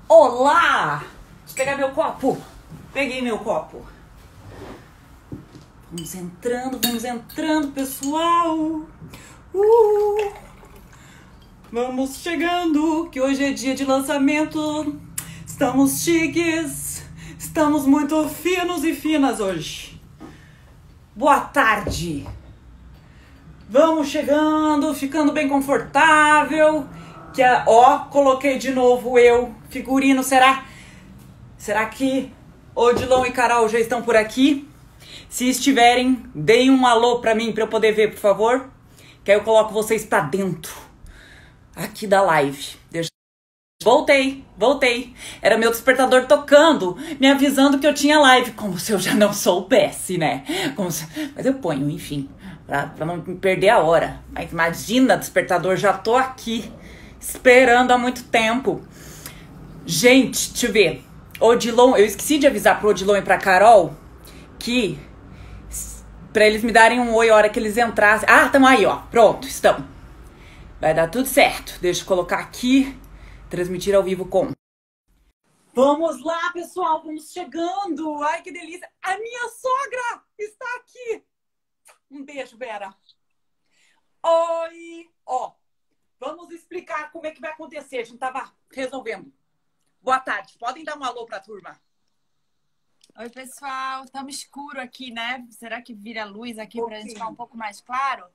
Olá! Deixa eu pegar meu copo. Peguei meu copo. Vamos entrando, pessoal. Vamos chegando, que hoje é dia de lançamento. Estamos chiques. Estamos muito finos e finas hoje. Boa tarde. Vamos chegando, ficando bem confortável. Coloquei de novo eu, figurino, será que Odilon e Carol já estão por aqui? Se estiverem, deem um alô pra mim, pra eu poder ver, por favor. Que aí eu coloco vocês pra dentro, aqui da live. Voltei. Era meu despertador tocando, me avisando que eu tinha live. Como se eu já não soubesse, né? Mas eu ponho, enfim, pra não perder a hora. Mas imagina, despertador, já tô aqui, esperando há muito tempo. Gente, deixa eu ver. Odilon, eu esqueci de avisar pro Odilon e pra Carol que pra eles me darem um oi a hora que eles entrassem. Ah, tamo aí, ó. Pronto, estão. Vai dar tudo certo. Deixa eu colocar aqui. Transmitir ao vivo com. Vamos lá, pessoal. Vamos chegando. Ai, que delícia. A minha sogra está aqui. Um beijo, Vera. Oi. Ó, vamos explicar como é que vai acontecer. A gente tava resolvendo. Boa tarde. Podem dar um alô pra turma? Oi, pessoal. Estamos escuro aqui, né? Será que vira luz aqui pra gente ficar um pouco mais claro?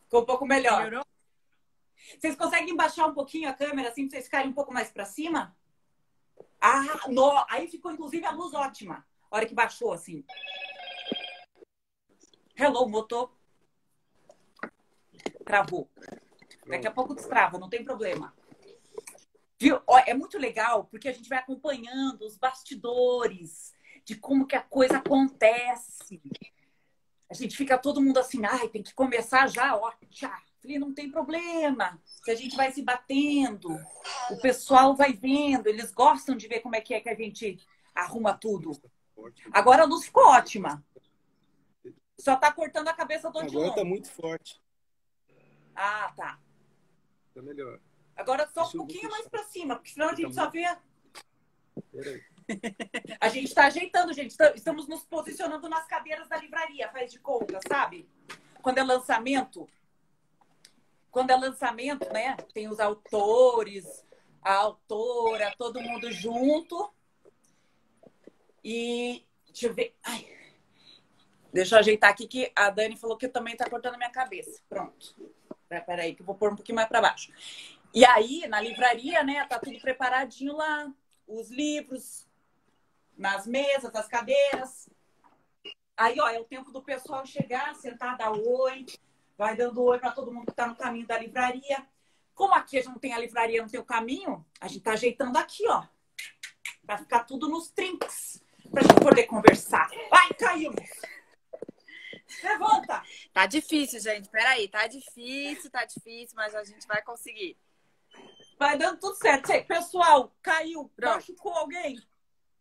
Ficou um pouco melhor. Melhorou? Vocês conseguem baixar um pouquinho a câmera assim pra vocês ficarem um pouco mais pra cima? Ah, no. Aí ficou inclusive a luz ótima. A hora que baixou assim. Hello, motor. Travou. Daqui a pouco destrava, não tem problema. Viu? Ó, é muito legal porque a gente vai acompanhando os bastidores de como que a coisa acontece. A gente fica todo mundo assim, ai, tem que começar já, ó. Tchá. Falei, não tem problema. Se a gente vai se batendo, o pessoal vai vendo, eles gostam de ver como é que a gente arruma tudo. Agora a luz ficou ótima. Só tá cortando a cabeça do Odilon. Agora tá muito forte. Ah, tá. Tá melhor. Agora só um pouquinho mais pra cima, porque senão a gente só vê. Peraí. A gente tá ajeitando, gente. Estamos nos posicionando nas cadeiras da livraria, faz de conta, sabe? Quando é lançamento, né? Tem os autores, a autora, todo mundo junto. E deixa eu ver. Ai. Deixa eu ajeitar aqui que a Dani falou que também tá cortando a minha cabeça. Pronto. Peraí, que eu vou pôr um pouquinho mais pra baixo. E aí, na livraria, né, tá tudo preparadinho lá. Os livros, nas mesas, as cadeiras. Aí, ó, é o tempo do pessoal chegar, sentar, dar oi. Vai dando oi pra todo mundo que tá no caminho da livraria. Como aqui a gente não tem a livraria, não tem o caminho, a gente tá ajeitando aqui, ó. Pra ficar tudo nos trinques. Pra gente poder conversar. Ai, caiu! Levanta! Tá difícil, gente. Peraí. Tá difícil, mas a gente vai conseguir. Vai dando tudo certo. Pessoal, caiu. Pronto. Machucou alguém?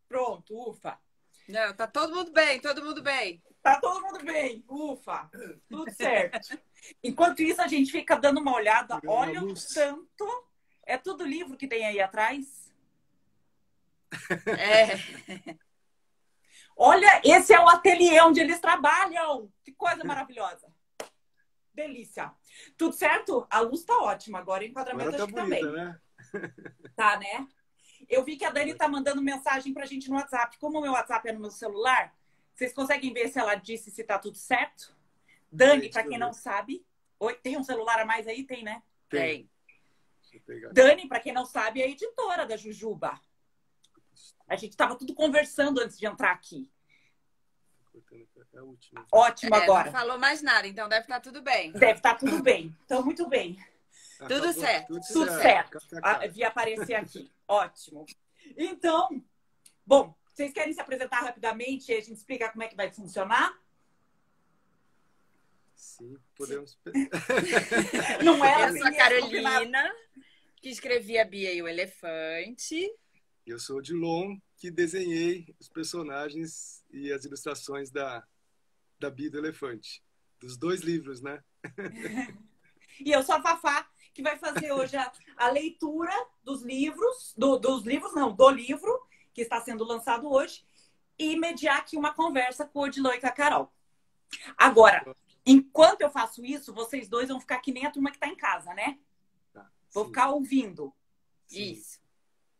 Pronto, ufa. Não, tá todo mundo bem, todo mundo bem. Tá todo mundo bem, ufa. Tudo certo. Enquanto isso, a gente fica dando uma olhada. Olha o tanto. É tudo livro que tem aí atrás? É. Olha, esse é o ateliê onde eles trabalham. Que coisa maravilhosa. Delícia. Tudo certo? A luz tá ótima. Agora o enquadramento Agora acho tá que bonita, também. né? Tá, né? Eu vi que a Dani tá mandando mensagem pra gente no WhatsApp. Como o meu WhatsApp é no meu celular, vocês conseguem ver se ela disse se tá tudo certo? Dani, pra quem não sabe... Oi, tem um celular a mais aí? Tem, né? Tem. Dani, pra quem não sabe, é a editora da Jujuba. A gente tava tudo conversando antes de entrar aqui. Ótimo agora. Não falou mais nada, então deve estar tudo bem. Deve estar tudo bem. Então, muito bem. Tudo certo. Tudo certo. Vi aparecer aqui. Ótimo. Então, bom, vocês querem se apresentar rapidamente e a gente explicar como é que vai funcionar? Sim, podemos. Não era Eu sou a Carolina, que escrevi a Bia e o Elefante. Eu sou o Odilon, que desenhei os personagens e as ilustrações da Bia e do Elefante. Dos 2 livros, né? E eu sou a Fafá, que vai fazer hoje a leitura dos livros, do livro que está sendo lançado hoje, e mediar aqui uma conversa com o Odilon e com a Carol. Agora, enquanto eu faço isso, vocês dois vão ficar que nem a turma que está em casa, né? Tá, Vou sim. ficar ouvindo. Sim. Isso.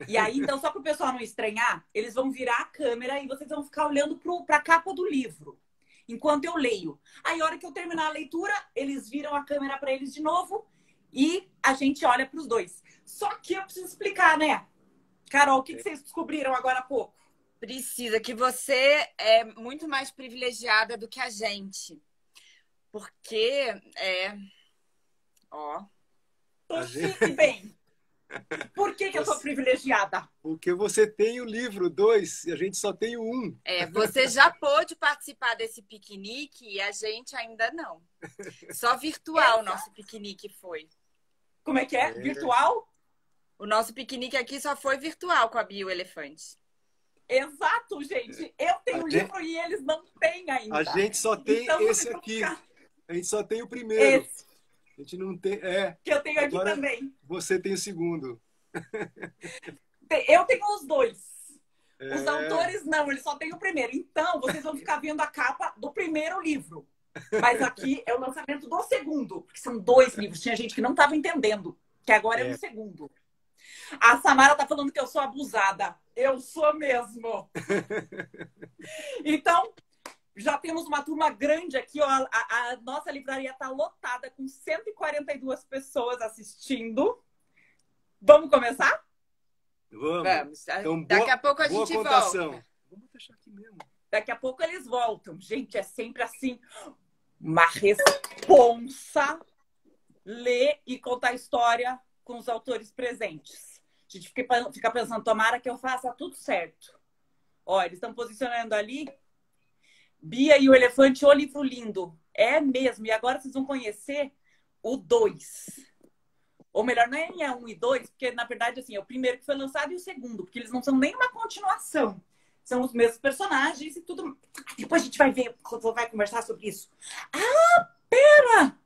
E aí, então, só para o pessoal não estranhar, eles vão virar a câmera e vocês vão ficar olhando para a capa do livro, enquanto eu leio. Aí, a hora que eu terminar a leitura, eles viram a câmera para eles de novo e a gente olha para os dois. Só que eu preciso explicar, né? Carol, o que vocês descobriram agora há pouco? Precisa, que você é muito mais privilegiada do que a gente. Porque ó. A Chique, bem. Por que eu sou privilegiada? Porque você tem o livro 2 e a gente só tem o 1. Você já pôde participar desse piquenique e a gente ainda não. Só virtual o nosso piquenique foi. Como é que é? Virtual? O nosso piquenique aqui só foi virtual com a Bia e o elefante. Exato, gente. Eu tenho o livro e eles não têm ainda. A gente só tem então, esse aqui. A gente só tem o primeiro. Esse. A gente não tem... Que eu tenho aqui agora também. Você tem o segundo. Eu tenho os dois. Os autores não, eles só têm o primeiro. Então, vocês vão ficar vendo a capa do primeiro livro. Mas aqui é o lançamento do segundo. Porque são 2 livros. Tinha gente que não estava entendendo. Que agora é no segundo. A Samara tá falando que eu sou abusada. Eu sou mesmo. Então, já temos uma turma grande aqui. Ó. A nossa livraria tá lotada com 142 pessoas assistindo. Vamos começar? Vamos. Então, daqui a pouco a gente contação. volta. Vamos deixar aqui mesmo. Daqui a pouco eles voltam. Gente, é sempre assim. Uma responsa. Ler e contar história com os autores presentes. A gente fica pensando, tomara que eu faça tudo certo. Ó, eles estão posicionando ali. Bia e o Elefante, o livro lindo. É mesmo. E agora vocês vão conhecer o 2. Ou melhor, não é 1 e 2, porque na verdade assim, é o primeiro que foi lançado e o segundo, porque eles não são nem uma continuação. São os mesmos personagens e tudo. Depois a gente vai ver, vai conversar sobre isso. Ah, pera!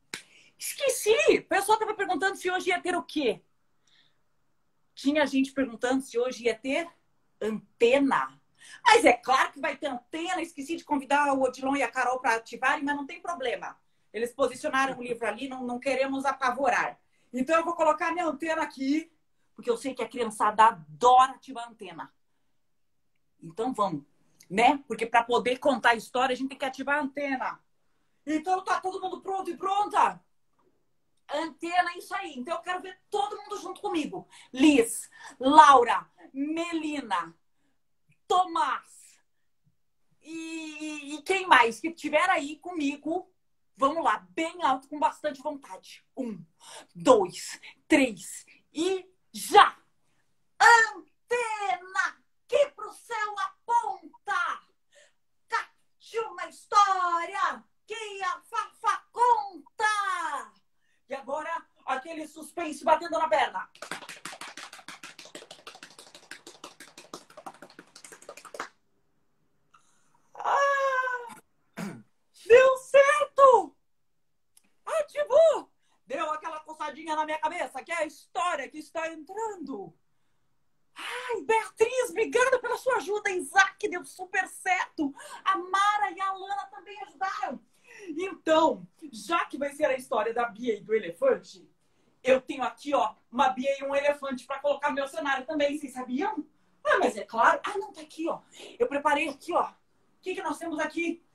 Esqueci! O pessoal estava perguntando se hoje ia ter o quê? Tinha gente perguntando se hoje ia ter antena. Mas é claro que vai ter antena. Esqueci de convidar o Odilon e a Carol para ativarem, mas não tem problema. Eles posicionaram o livro ali, não queremos apavorar. Então eu vou colocar minha antena aqui, porque eu sei que a criançada adora ativar a antena. Então vamos, né? Porque para poder contar a história, a gente tem que ativar a antena. Então tá todo mundo pronto e pronta? Antena, é isso aí. Então eu quero ver todo mundo junto comigo. Liz, Laura, Melina, Tomás e quem mais que estiver aí comigo. Vamos lá, bem alto, com bastante vontade. 1, 2, 3 e já! Antena que pro céu aponta! Catiu na história que a Fafá conta! E agora, aquele suspense batendo na perna. Deu certo! Ativou! Deu aquela coçadinha na minha cabeça, que é a história que está entrando. Ai, Beatriz, obrigada pela sua ajuda. Isaac, deu super certo. A Mara e a Alana também ajudaram. Então, já que vai ser a história da Bia e do elefante, eu tenho aqui, ó, uma Bia e um elefante para colocar no meu cenário também. Vocês sabiam? Ah, mas é claro. Ah, não, tá aqui, ó. Eu preparei aqui, ó. O que nós temos aqui?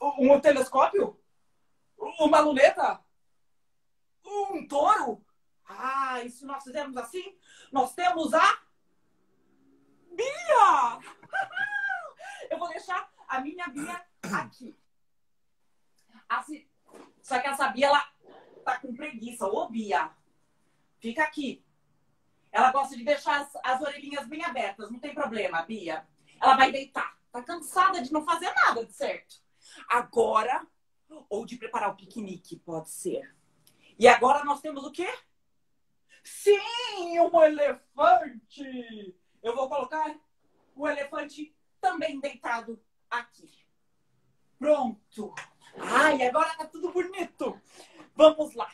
Um telescópio? Uma luneta? Um touro? Ah, e se nós fizermos assim, nós temos a Bia! Eu vou deixar a minha Bia aqui. Assim, só que essa Bia, ela tá com preguiça. Ô, Bia, fica aqui. Ela gosta de deixar as orelhinhas bem abertas. Não tem problema, Bia. Ela vai deitar. Tá cansada de não fazer nada de certo. Agora, ou de preparar o piquenique, pode ser. E agora nós temos o quê? Sim, um elefante! Eu vou colocar o elefante também deitado aqui. Pronto! Ai, agora tá tudo bonito! Vamos lá!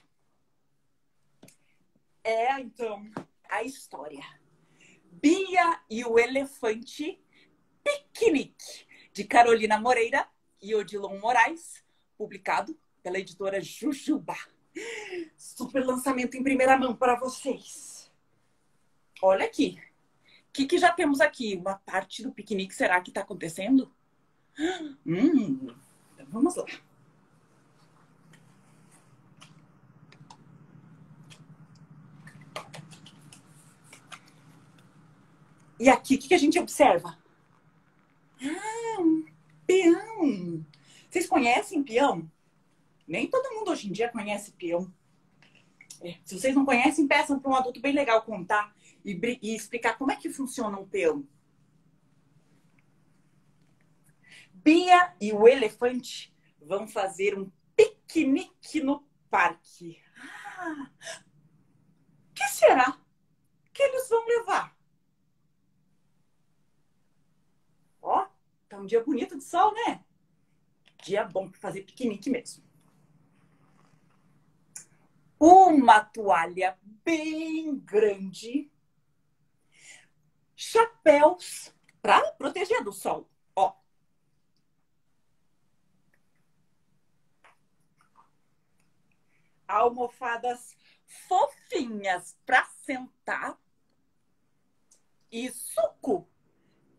Então, a história. Bia e o Elefante Piquenique, de Carolina Moreira e Odilon Moraes, publicado pela editora Jujuba. Super lançamento em primeira mão para vocês. Olha aqui. O que já temos aqui? Uma parte do piquenique, será que está acontecendo? Então vamos lá. E aqui, o que a gente observa? Um peão. Vocês conhecem peão? Nem todo mundo hoje em dia conhece peão. Se vocês não conhecem, peçam para um adulto bem legal contar e explicar como é que funciona um peão. Bia e o Elefante vão fazer um piquenique no parque. O que será que eles vão levar? Ó, tá um dia bonito de sol, né? Dia bom para fazer piquenique mesmo. Uma toalha bem grande, chapéus para proteger do sol. Ó. Almofadas fofinhas para sentar e suco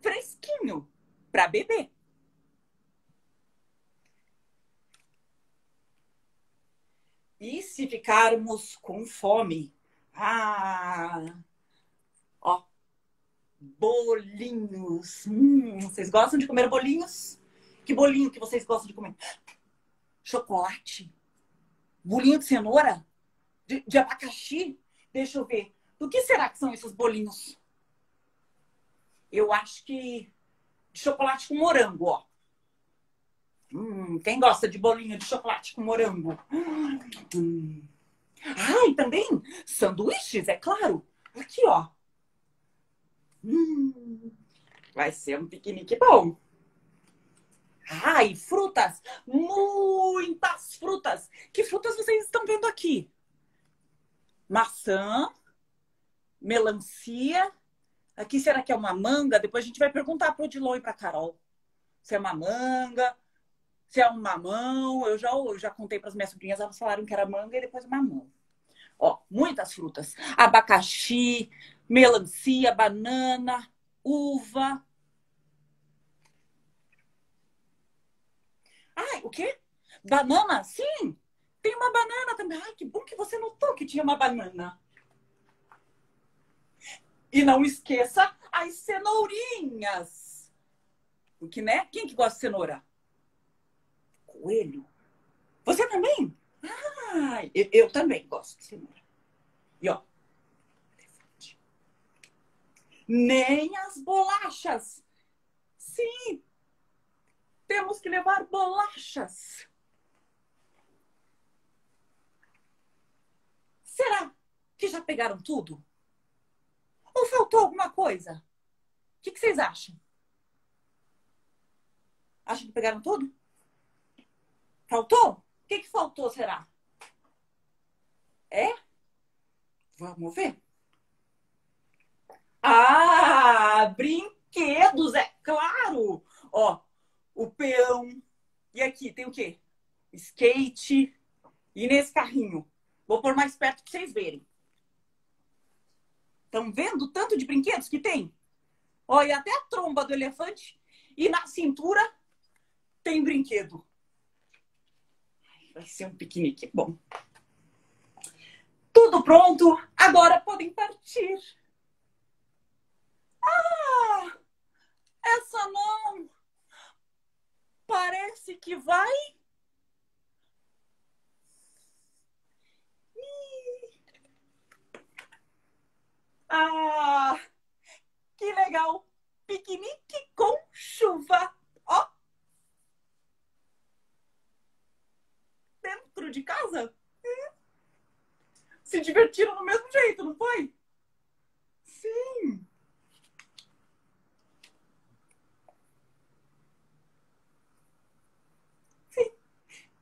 fresquinho para beber. E se ficarmos com fome? Ó, bolinhos. Vocês gostam de comer bolinhos? Que bolinho que vocês gostam de comer? Chocolate? Bolinho de cenoura? De abacaxi? Deixa eu ver. Do que será que são esses bolinhos? Eu acho que de chocolate com morango, ó. Quem gosta de bolinho de chocolate com morango? E também sanduíches, é claro. Aqui, ó. Vai ser um piquenique bom. E frutas. Muitas frutas. Que frutas vocês estão vendo aqui? Maçã, melancia. Aqui será que é uma manga? Depois a gente vai perguntar para o Odilon e para a Carol. Se é uma manga, se é um mamão. Eu já contei para as minhas sobrinhas, elas falaram que era manga e depois mamão. Ó, muitas frutas. Abacaxi, melancia, banana, uva. O quê? Banana? Sim! Tem uma banana também. Que bom que você notou que tinha uma banana. E não esqueça as cenourinhas. Porque, né? Quem que gosta de cenoura? Coelho. Você também? Eu também gosto de cenoura. E, ó. Nem as bolachas. Sim. Temos que levar bolachas. Será que já pegaram tudo? Ou faltou alguma coisa? O que vocês acham? Acham que pegaram tudo? Faltou? O que faltou, será? Vamos ver. Brinquedos, é claro! Ó, o peão. E aqui tem o quê? Skate. E nesse carrinho? Vou pôr mais perto para vocês verem. Estão vendo o tanto de brinquedos que tem? Olha, até a tromba do elefante. E na cintura tem brinquedo. Vai ser um piquenique bom. Tudo pronto. Agora podem partir. Essa não. Parece que vai. Que legal. Piquenique com chuva. Ó. Dentro de casa. Se divertiram do mesmo jeito, não foi? Sim.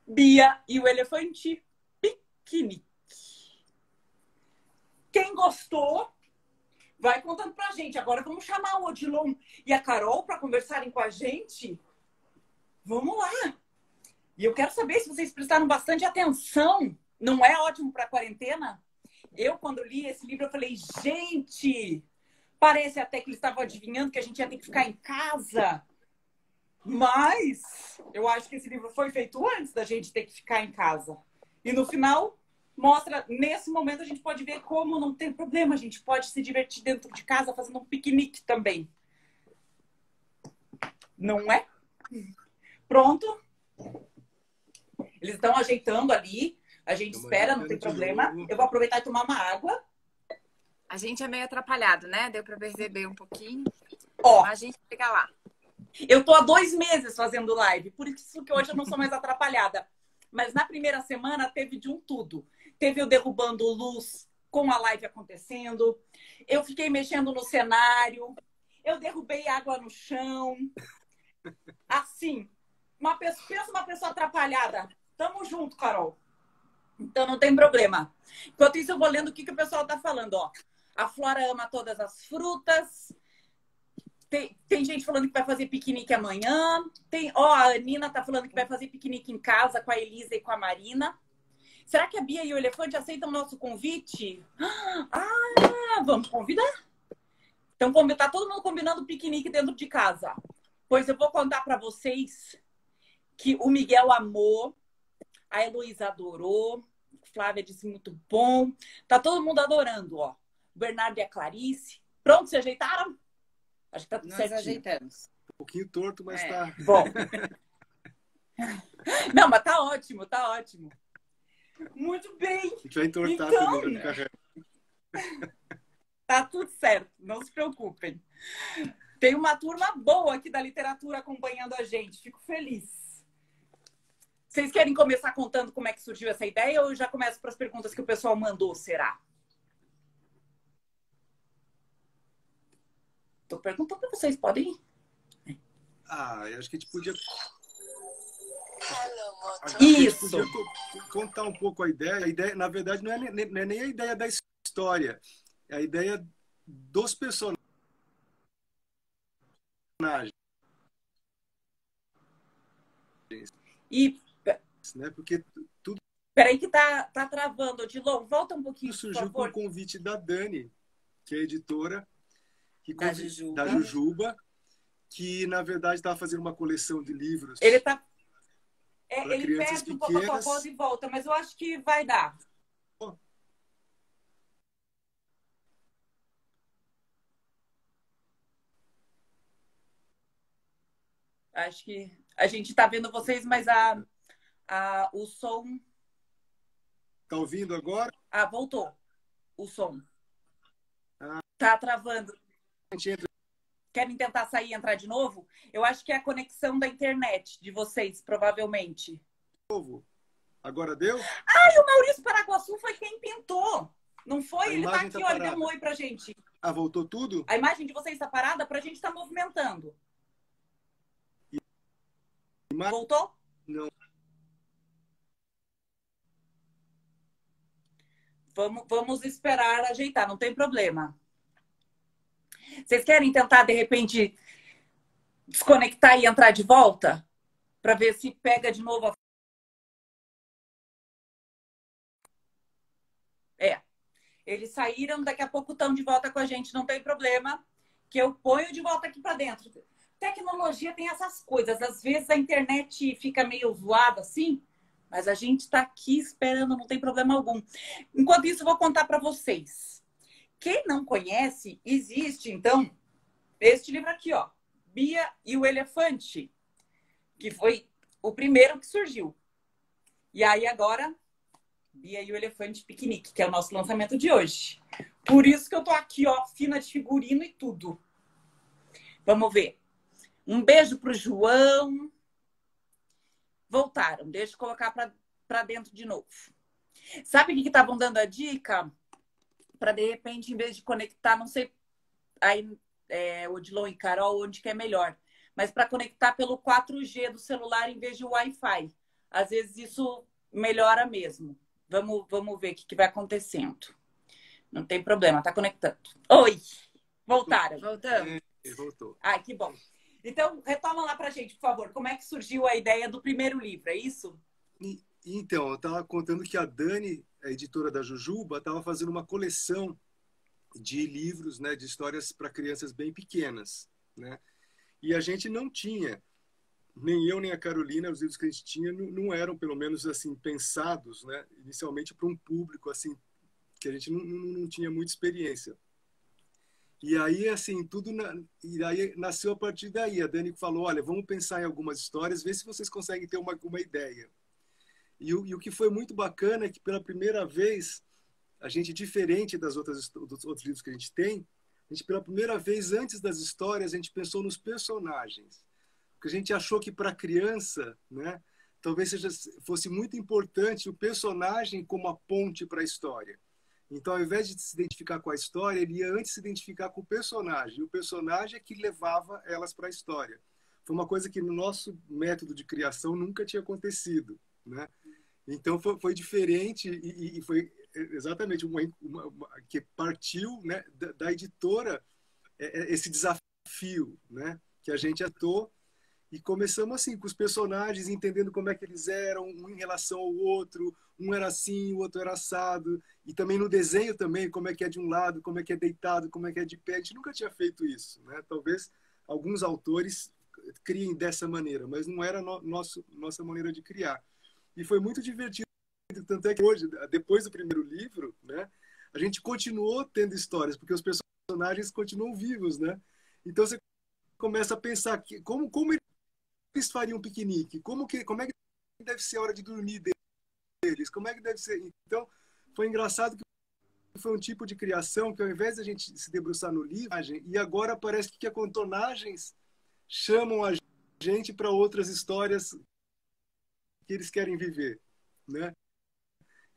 Bia e o Elefante Piquenique. Quem gostou, vai contando pra gente. Agora vamos chamar o Odilon e a Carol para conversarem com a gente. Vamos lá. E eu quero saber se vocês prestaram bastante atenção. Não é ótimo para quarentena? Eu, quando li esse livro, eu falei, gente, parece até que eles estavam adivinhando que a gente ia ter que ficar em casa. Mas eu acho que esse livro foi feito antes da gente ter que ficar em casa. E no final, mostra, nesse momento, a gente pode ver como não tem problema. A gente pode se divertir dentro de casa fazendo um piquenique também. Não é? Pronto? Eles estão ajeitando ali. A gente espera, não tem problema. Eu vou aproveitar e tomar uma água. A gente é meio atrapalhado, né? Deu para perceber um pouquinho. Ó, Mas a gente chega lá. eu tô há 2 meses fazendo live, por isso que hoje eu não sou mais atrapalhada. Mas na primeira semana teve de um tudo. Teve eu derrubando luz com a live acontecendo. Eu fiquei mexendo no cenário. Eu derrubei água no chão. Assim, pensa uma pessoa atrapalhada. Tamo junto, Carol. Então não tem problema. Enquanto isso, eu vou lendo o que o pessoal tá falando, ó. A Flora ama todas as frutas. Tem gente falando que vai fazer piquenique amanhã. A Nina tá falando que vai fazer piquenique em casa com a Elisa e com a Marina. Será que a Bia e o Elefante aceitam o nosso convite? Ah, vamos convidar? Então tá todo mundo combinando piquenique dentro de casa. Pois eu vou contar para vocês que o Miguel amou, a Heloísa adorou, a Flávia disse muito bom. Tá todo mundo adorando, ó. O Bernardo e a Clarice. Pronto, se ajeitaram? Acho que tá tudo Nós certinho. ajeitamos. Um pouquinho torto, mas tá. Bom. Não, mas tá ótimo, tá ótimo. Muito bem. A gente vai entortar Então, também, vai ficar reto. tá tudo certo, não se preocupem. Tem uma turma boa aqui da literatura acompanhando a gente. Fico feliz. Vocês querem começar contando como é que surgiu essa ideia ou eu já começo para as perguntas que o pessoal mandou, será? Tô perguntando para vocês, podem ir? Eu acho que a gente podia... Isso! A gente podia contar um pouco a ideia. A ideia, na verdade, não é nem a ideia da história. É a ideia dos personagens. E... Né? Porque tudo Peraí que tá travando, Odilon. Volta um pouquinho, por surgiu com favor. o convite da Dani, que é a editora Da da Jujuba, que, na verdade, estava fazendo uma coleção de livros. Ele crianças perde um pouco a sua pequenas. voz e volta, mas eu acho que vai dar. Acho que a gente está vendo vocês, mas o som... Tá ouvindo agora? Voltou o som. Ah. Tá travando. A gente entra. Querem tentar sair e entrar de novo? Eu acho que é a conexão da internet de vocês, provavelmente. De novo. Agora deu? E o Maurício Paraguaçu foi quem pintou. Não foi? A Ele tá imagem aqui, tá olha, deu parada. um oi pra gente. Voltou tudo? A imagem de vocês está parada pra gente estar movimentando. Voltou? Não. Vamos esperar ajeitar, não tem problema. Vocês querem tentar, de repente, desconectar e entrar de volta? Para ver se pega de novo a... Eles saíram, daqui a pouco estão de volta com a gente, não tem problema, que eu ponho de volta aqui para dentro. Tecnologia tem essas coisas, às vezes a internet fica meio zoada assim, mas a gente está aqui esperando, não tem problema algum. Enquanto isso, eu vou contar para vocês. Quem não conhece, existe, então, este livro aqui, ó, Bia e o Elefante, que foi o primeiro que surgiu. E aí agora, Bia e o Elefante Piquenique, que é o nosso lançamento de hoje. Por isso que eu tô aqui, ó, fina de figurino e tudo. Vamos ver. Um beijo pro João. Voltaram. Deixa eu colocar para dentro de novo. Sabe o que estavam dando a dica? Para, de repente, em vez de conectar, não sei, aí, Odilon e Carol, onde que é melhor. Mas para conectar pelo 4G do celular em vez de Wi-Fi. Às vezes isso melhora mesmo. Vamos ver o que vai acontecendo. Não tem problema, tá conectando. Oi! Voltaram. Voltamos. Voltou. Ai, que bom. Então, retoma lá pra gente, por favor. Como é que surgiu a ideia do primeiro livro, é isso? Então, eu estava contando que a Dani, a editora da Jujuba, estava fazendo uma coleção de livros, né, de histórias para crianças bem pequenas, né? E a gente não tinha, nem eu nem a Carolina, os livros que a gente tinha não eram, pelo menos assim, pensados, né, inicialmente para um público assim que a gente não tinha muita experiência. E aí, assim, e aí nasceu a partir daí. A Dani falou, olha, vamos pensar em algumas histórias, ver se vocês conseguem ter uma ideia. E o que foi muito bacana é que, pela primeira vez, a gente, diferente dos outros livros que a gente tem, a gente, pela primeira vez, antes das histórias, a gente pensou nos personagens. Porque a gente achou que, para a criança, né, talvez fosse muito importante o personagem como a ponte para a história. Então, ao invés de se identificar com a história, ele ia antes se identificar com o personagem. E o personagem é que levava elas para a história. Foi uma coisa que no nosso método de criação nunca tinha acontecido, né? Então, foi diferente e foi exatamente que partiu, né, da editora esse desafio, né, que a gente atou. E começamos assim, com os personagens, entendendo como é que eles eram, um em relação ao outro, um era assim, o outro era assado, e também no desenho também, como é que é de um lado, como é que é deitado, como é que é de pé. A gente nunca tinha feito isso, né? Talvez alguns autores criem dessa maneira, mas não era nossa maneira de criar. E foi muito divertido, tanto é que hoje, depois do primeiro livro, né, a gente continuou tendo histórias, porque os personagens continuam vivos, né? Então você começa a pensar que como eles fariam um piquenique? Como é que deve ser a hora de dormir deles? Como é que deve ser? Então, foi engraçado que foi um tipo de criação que, ao invés de a gente se debruçar no livro, e agora parece que contornagens chamam a gente para outras histórias que eles querem viver, né?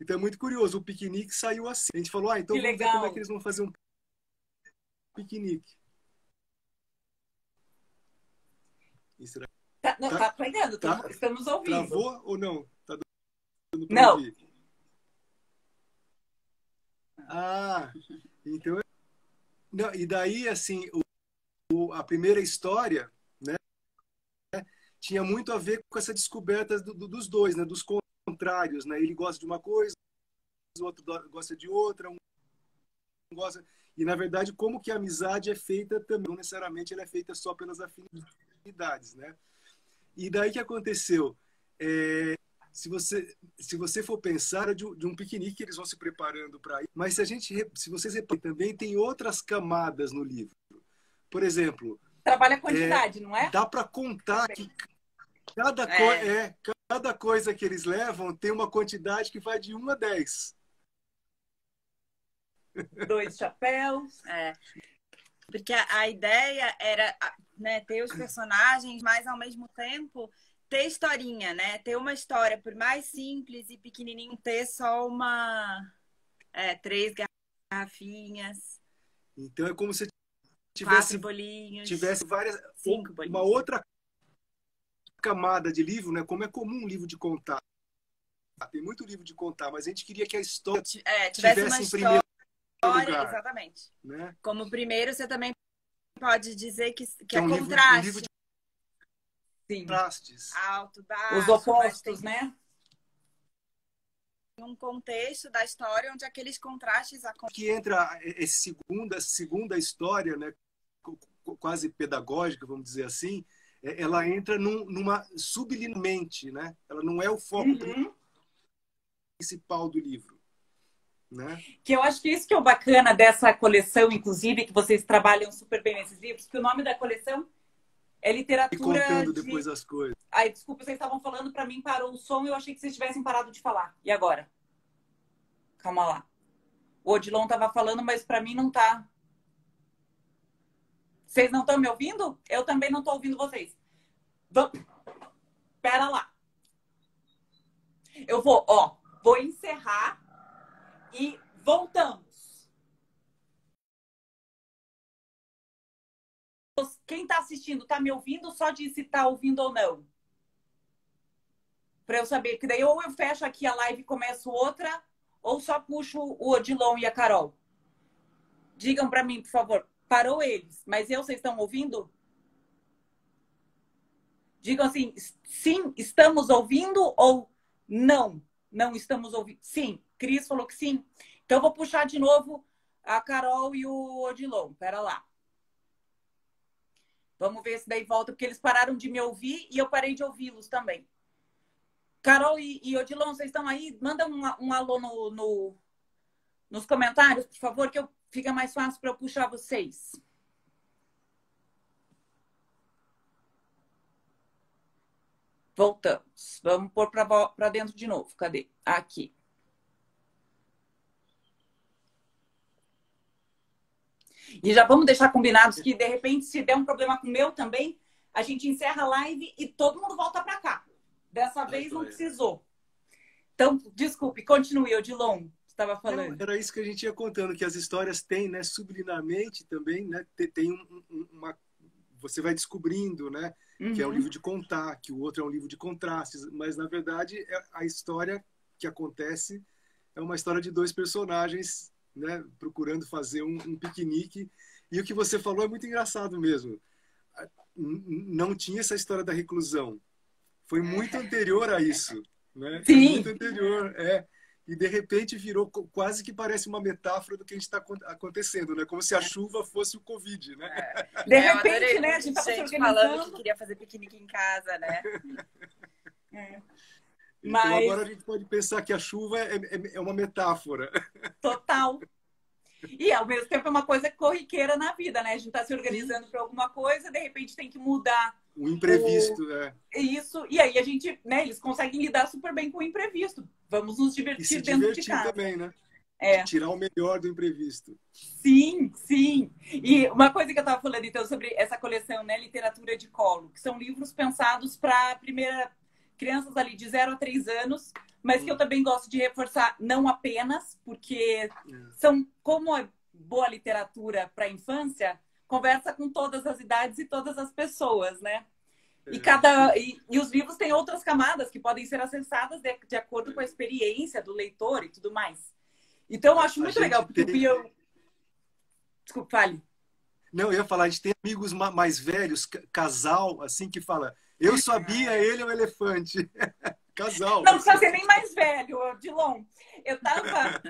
Então é muito curioso. O piquenique saiu assim. A gente falou, então Que vamos ver como é que eles vão fazer um piquenique. Isso era... Tá pegando, estamos ouvindo. Travou ou não? Tá dando para Não. ouvir? Ah, então... Não, e daí, assim, a primeira história, né, tinha muito a ver com essa descoberta dos dois, né, dos contrários, né? Ele gosta de uma coisa, o outro gosta de outra, um gosta... E, na verdade, como que a amizade é feita também, não necessariamente ela é feita só pelas afinidades, né? E daí que aconteceu? Se você for pensar de um piquenique, eles vão se preparando para ir. Mas se vocês reparem também, tem outras camadas no livro. Por exemplo... Trabalha a quantidade, não é? Dá para contar que cada coisa que eles levam tem uma quantidade que vai de 1 a 10. 2 chapéus. Porque a ideia era, né, ter os personagens, mas ao mesmo tempo ter historinha, né? Ter uma história, por mais simples e pequenininho, ter só 3 garrafinhas. Então é como se 4 bolinhos. Tivesse 5 bolinhos. Uma outra camada de livro, né? Como é comum um livro de contar. Tem muito livro de contar, mas a gente queria que a história tivesse uma em primeiro lugar. Exatamente. Né? Como primeiro, você também pode dizer que é um contraste. Um livro de contrastes. Alto, baixo. Os opostos, né? Um contexto da história onde aqueles contrastes acontecem. Que entra essa segunda história, né? Quase pedagógica, vamos dizer assim, ela entra numa sublinemente, né? Ela não é o foco principal do livro, né? Que eu acho que isso que é o bacana dessa coleção, inclusive, que vocês trabalham super bem nesses livros, que o nome da coleção é literatura. E contando depois as coisas. Ai, desculpa, vocês estavam falando, para mim parou o som e eu achei que vocês tivessem parado de falar. E agora? Calma lá. O Odilon estava falando, mas para mim não tá. Vocês não estão me ouvindo? Eu também não estou ouvindo vocês. Pera lá. Eu vou encerrar e voltamos. Quem está assistindo está me ouvindo? Só diz se está ouvindo ou não. Para eu saber que daí ou eu fecho aqui a live e começo outra, ou só puxo o Odilon e a Carol. Digam para mim, por favor. Parou eles, mas vocês estão ouvindo? Digam assim, sim, estamos ouvindo ou não? Não estamos ouvindo. Sim, Cris falou que sim. Então, eu vou puxar de novo a Carol e o Odilon. Pera lá. Vamos ver se daí volta, porque eles pararam de me ouvir e eu parei de ouvi-los também. Carol e Odilon, vocês estão aí? Manda um alô nos comentários, por favor, que fica mais fácil para eu puxar vocês. Voltamos. Vamos pôr para dentro de novo. Cadê? Aqui. E já vamos deixar combinados que, de repente, se der um problema com o meu também, a gente encerra a live e todo mundo volta para cá. Dessa vez não precisou. Então, desculpe, continue, Odilon. Estava falando. Era isso que a gente ia contando, que as histórias têm, né, subliminarmente também, né, tem uma... Você vai descobrindo, né, que é um livro de contar, que o outro é um livro de contrastes, mas, na verdade, a história que acontece é uma história de dois personagens, né, procurando fazer um piquenique. E o que você falou é muito engraçado mesmo. Não tinha essa história da reclusão. Foi muito anterior a isso. Né? Sim. Foi muito anterior, E, de repente, virou quase que parece uma metáfora do que a gente está acontecendo, né? Como se a chuva fosse o Covid, né? De repente, né? A gente estava se organizando. Falando que queria fazer piquenique em casa, né? Então, agora a gente pode pensar que a chuva é uma metáfora. Total. E, ao mesmo tempo, é uma coisa corriqueira na vida, né? A gente está se organizando para alguma coisa, de repente tem que mudar. O imprevisto, Isso. E aí a gente, né? Eles conseguem lidar super bem com o imprevisto. Vamos nos divertir dentro de casa. Também, né? Tirar o melhor do imprevisto. Sim, sim. E uma coisa que eu estava falando, então, sobre essa coleção, né? Literatura de colo, que são livros pensados para crianças ali de 0 a 3 anos, mas que eu também gosto de reforçar, não apenas, porque são, como é boa literatura para a infância, conversa com todas as idades e todas as pessoas, né? E os livros têm outras camadas que podem ser acessadas de acordo com a experiência do leitor e tudo mais. Então, eu acho muito legal, porque Desculpa, fale. Não, eu ia falar, a gente tem amigos mais velhos, casal, assim, que fala, eu sabia, ele é um elefante. Casal. Não precisa ser nem mais velho, Odilon. Eu tava...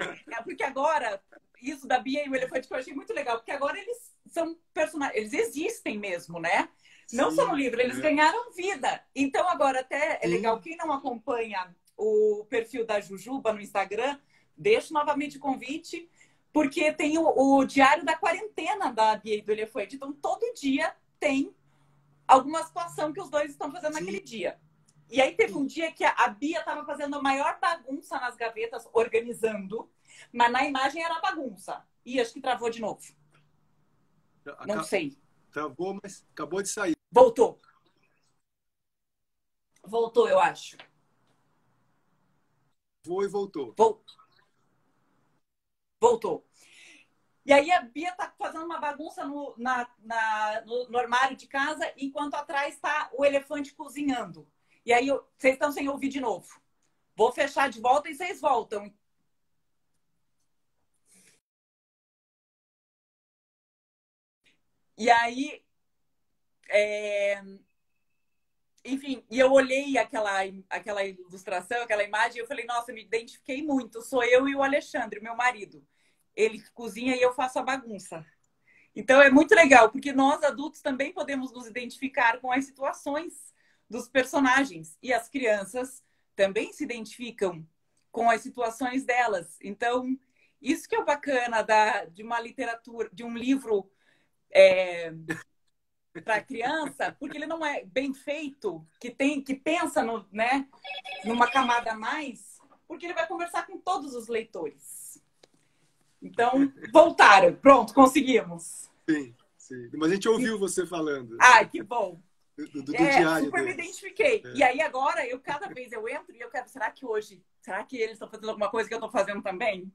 Porque agora, isso da Bia e o elefante que eu achei muito legal, porque agora eles são personagens, eles existem mesmo, né? Não são um livro, eles ganharam vida. Então, agora até é legal, quem não acompanha o perfil da Jujuba no Instagram, deixo novamente o convite, porque tem o diário da quarentena da Bia e do elefante. Então, todo dia tem alguma situação que os dois estão fazendo naquele dia. E aí teve um dia que a Bia estava fazendo a maior bagunça nas gavetas, organizando, mas na imagem era bagunça. E acho que travou de novo. Não sei. Travou, mas acabou de sair. Voltou. Voltou, eu acho. Foi e voltou. Voltou. E aí a Bia tá fazendo uma bagunça no armário de casa, enquanto atrás está o elefante cozinhando. E aí vocês estão sem ouvir de novo. Vou fechar de volta e vocês voltam. E aí... Enfim, e eu olhei aquela ilustração, aquela imagem, e eu falei, nossa, eu me identifiquei muito. Sou eu e o Alexandre, meu marido. Ele cozinha e eu faço a bagunça. Então é muito legal, porque nós adultos também podemos nos identificar com as situações dos personagens. E as crianças também se identificam com as situações delas. Então, isso que é o bacana de uma literatura, de um livro para criança, porque ele não é bem feito, que pensa numa camada a mais, porque ele vai conversar com todos os leitores. Então, voltaram. Pronto, conseguimos. Sim. Mas a gente ouviu você falando. Ah, que bom. Do diário super deles. Me identifiquei. E aí agora, cada vez eu entro e eu quero, será que eles estão fazendo alguma coisa que eu estou fazendo também?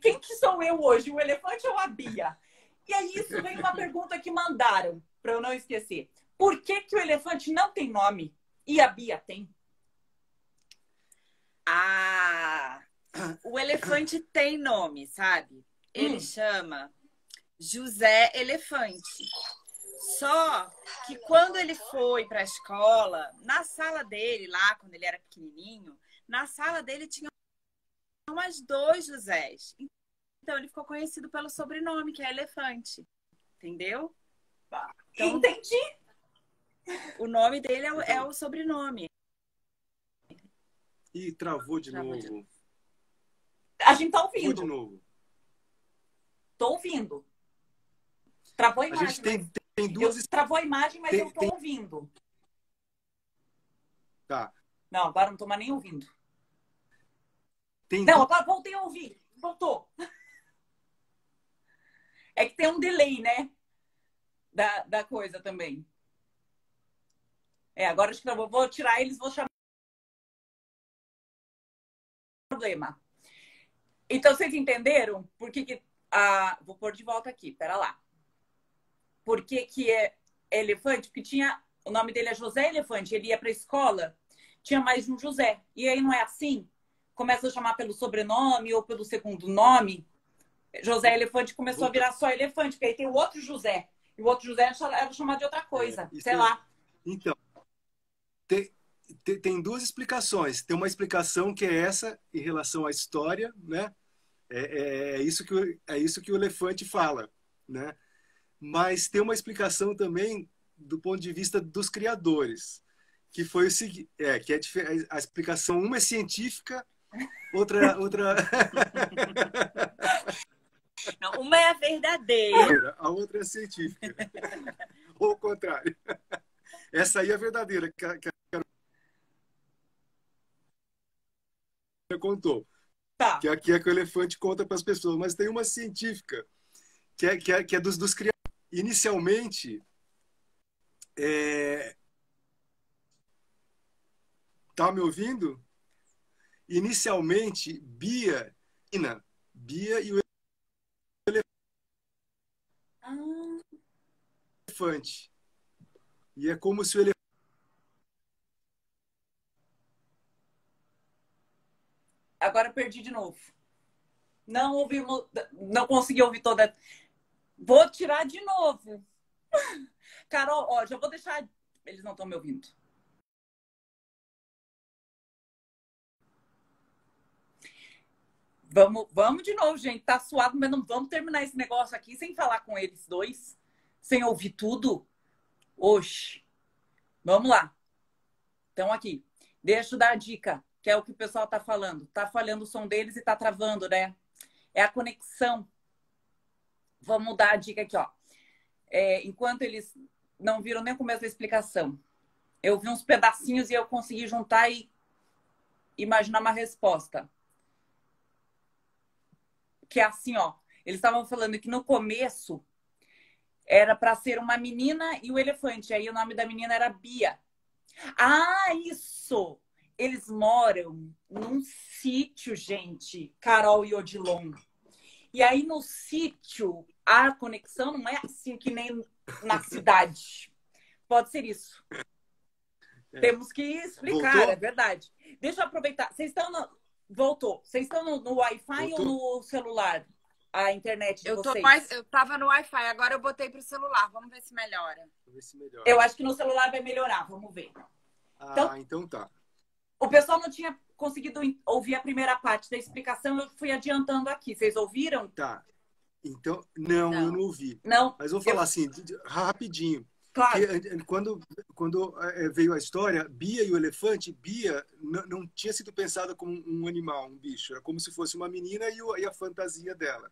Quem que sou eu hoje? O elefante ou a Bia? E aí isso vem uma pergunta que mandaram, para eu não esquecer. Por que o elefante não tem nome e a Bia tem? O elefante tem nome, sabe? ele chama José Elefante. Só que quando ele foi para a escola, na sala dele, lá, quando ele era pequenininho, na sala dele tinha mais 2 Josés. Então, ele ficou conhecido pelo sobrenome, que é Elefante. Entendeu? Então, entendi. O nome dele é o sobrenome. Ih, travou de novo. A gente tá ouvindo. Travou de novo. Tô ouvindo. Travou a imagem. A gente tem duas... Travou a imagem, mas eu tô ouvindo. Tá. Não, agora não tô mais nem ouvindo. Tem não, agora voltei a ouvir. Voltou. É que tem um delay, né? Da coisa também. Agora acho que eu vou tirar eles, vou chamar problema. Então, vocês entenderam por que vou pôr de volta aqui, pera lá. Por que é Elefante? Porque tinha... O nome dele é José Elefante. Ele ia para a escola, tinha mais de um José. E aí não é assim? Começa a chamar pelo sobrenome ou pelo segundo nome. José Elefante começou a virar só Elefante, porque aí tem o outro José. E o outro José era chamado de outra coisa. Sei lá. Então, tem duas explicações. Tem uma explicação que é essa em relação à história, né? É isso que o Elefante fala, né? Mas tem uma explicação também do ponto de vista dos criadores, que foi o seguinte, a explicação uma é científica, outra Não, uma é a verdadeira, a outra é científica. Ou o contrário. Essa aí é a verdadeira que a contou. Tá. Que aqui é que o Elefante conta para as pessoas, mas tem uma científica que é dos criadores. Inicialmente, tá me ouvindo? Inicialmente, Bia e o elefante. E é como se o elefante... Agora perdi de novo. Não ouvi, não consegui ouvir toda. Vou tirar de novo. Carol, ó, já vou deixar. Eles não estão me ouvindo. Vamos de novo, gente. Tá suado, mas não vamos terminar esse negócio aqui sem falar com eles dois, sem ouvir tudo. Oxe. Vamos lá. Então, aqui. Deixa eu dar a dica, que é o que o pessoal tá falando. Tá falhando o som deles e tá travando, né? É a conexão. Vamos mudar a dica aqui, ó. Enquanto eles não viram nem o começo da explicação, eu vi uns pedacinhos e eu consegui juntar e imaginar uma resposta. Que é assim, ó. Eles estavam falando que no começo era para ser uma menina e o elefante. Aí o nome da menina era Bia. Ah, isso! Eles moram num sítio, gente. Carol e Odilon. E aí no sítio a conexão não é assim que nem na cidade. Pode ser isso. Temos que explicar, voltou? É verdade. Deixa eu aproveitar. Vocês estão no... Voltou. Vocês estão no Wi-Fi ou no celular? A internet de vocês? Eu tava no Wi-Fi, agora eu botei pro celular. Vamos ver se melhora. Vamos ver se melhora. Eu acho que no celular vai melhorar. Vamos ver. Então tá. O pessoal não tinha conseguido ouvir a primeira parte da explicação, eu fui adiantando aqui. Vocês ouviram? Tá. Então, não. Eu não ouvi. Não. Mas vou falar assim, rapidinho. Claro. Quando veio a história, Bia e o elefante, Bia não tinha sido pensada como um animal, um bicho. Era como se fosse uma menina e a fantasia dela.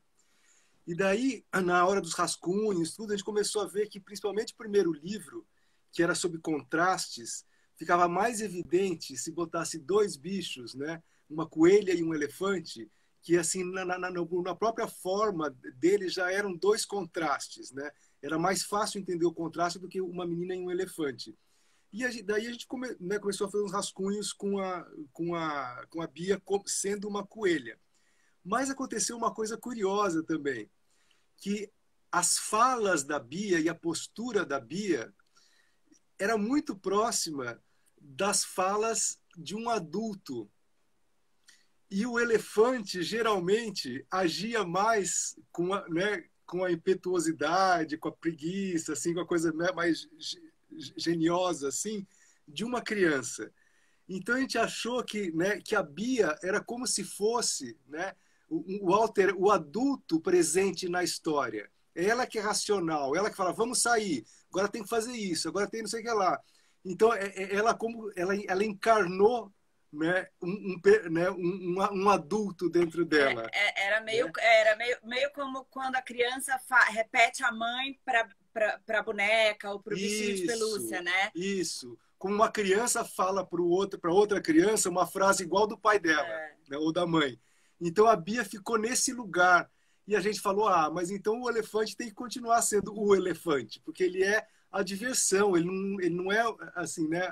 E daí, na hora dos rascunhos, tudo, a gente começou a ver que, principalmente o primeiro livro, que era sobre contrastes, ficava mais evidente se botasse 2 bichos, né? Uma coelha e um elefante, que assim na própria forma dele já eram 2 contrastes, né? Era mais fácil entender o contraste do que uma menina e um elefante. E daí a gente começou a fazer uns rascunhos com a Bia sendo uma coelha. Mas aconteceu uma coisa curiosa também, que as falas da Bia e a postura da Bia era muito próxima das falas de um adulto. E o elefante, geralmente, agia mais com a, né, com a impetuosidade, com a preguiça, assim, com a coisa, né, mais geniosa, assim, de uma criança. Então a gente achou que, né, que a Bia era como se fosse, né, o adulto presente na história. É ela que é racional, ela que fala, vamos sair, agora tem que fazer isso, agora tem não sei o que lá. Então ela como ela encarnou, né, um adulto dentro dela. Era meio como quando a criança repete a mãe para a boneca ou para o bichinho de pelúcia, né? Isso. Como uma criança fala para outra criança uma frase igual do pai dela, né, ou da mãe. Então a Bia ficou nesse lugar. E a gente falou, mas então o elefante tem que continuar sendo o elefante, porque ele é a diversão, ele não é assim, né?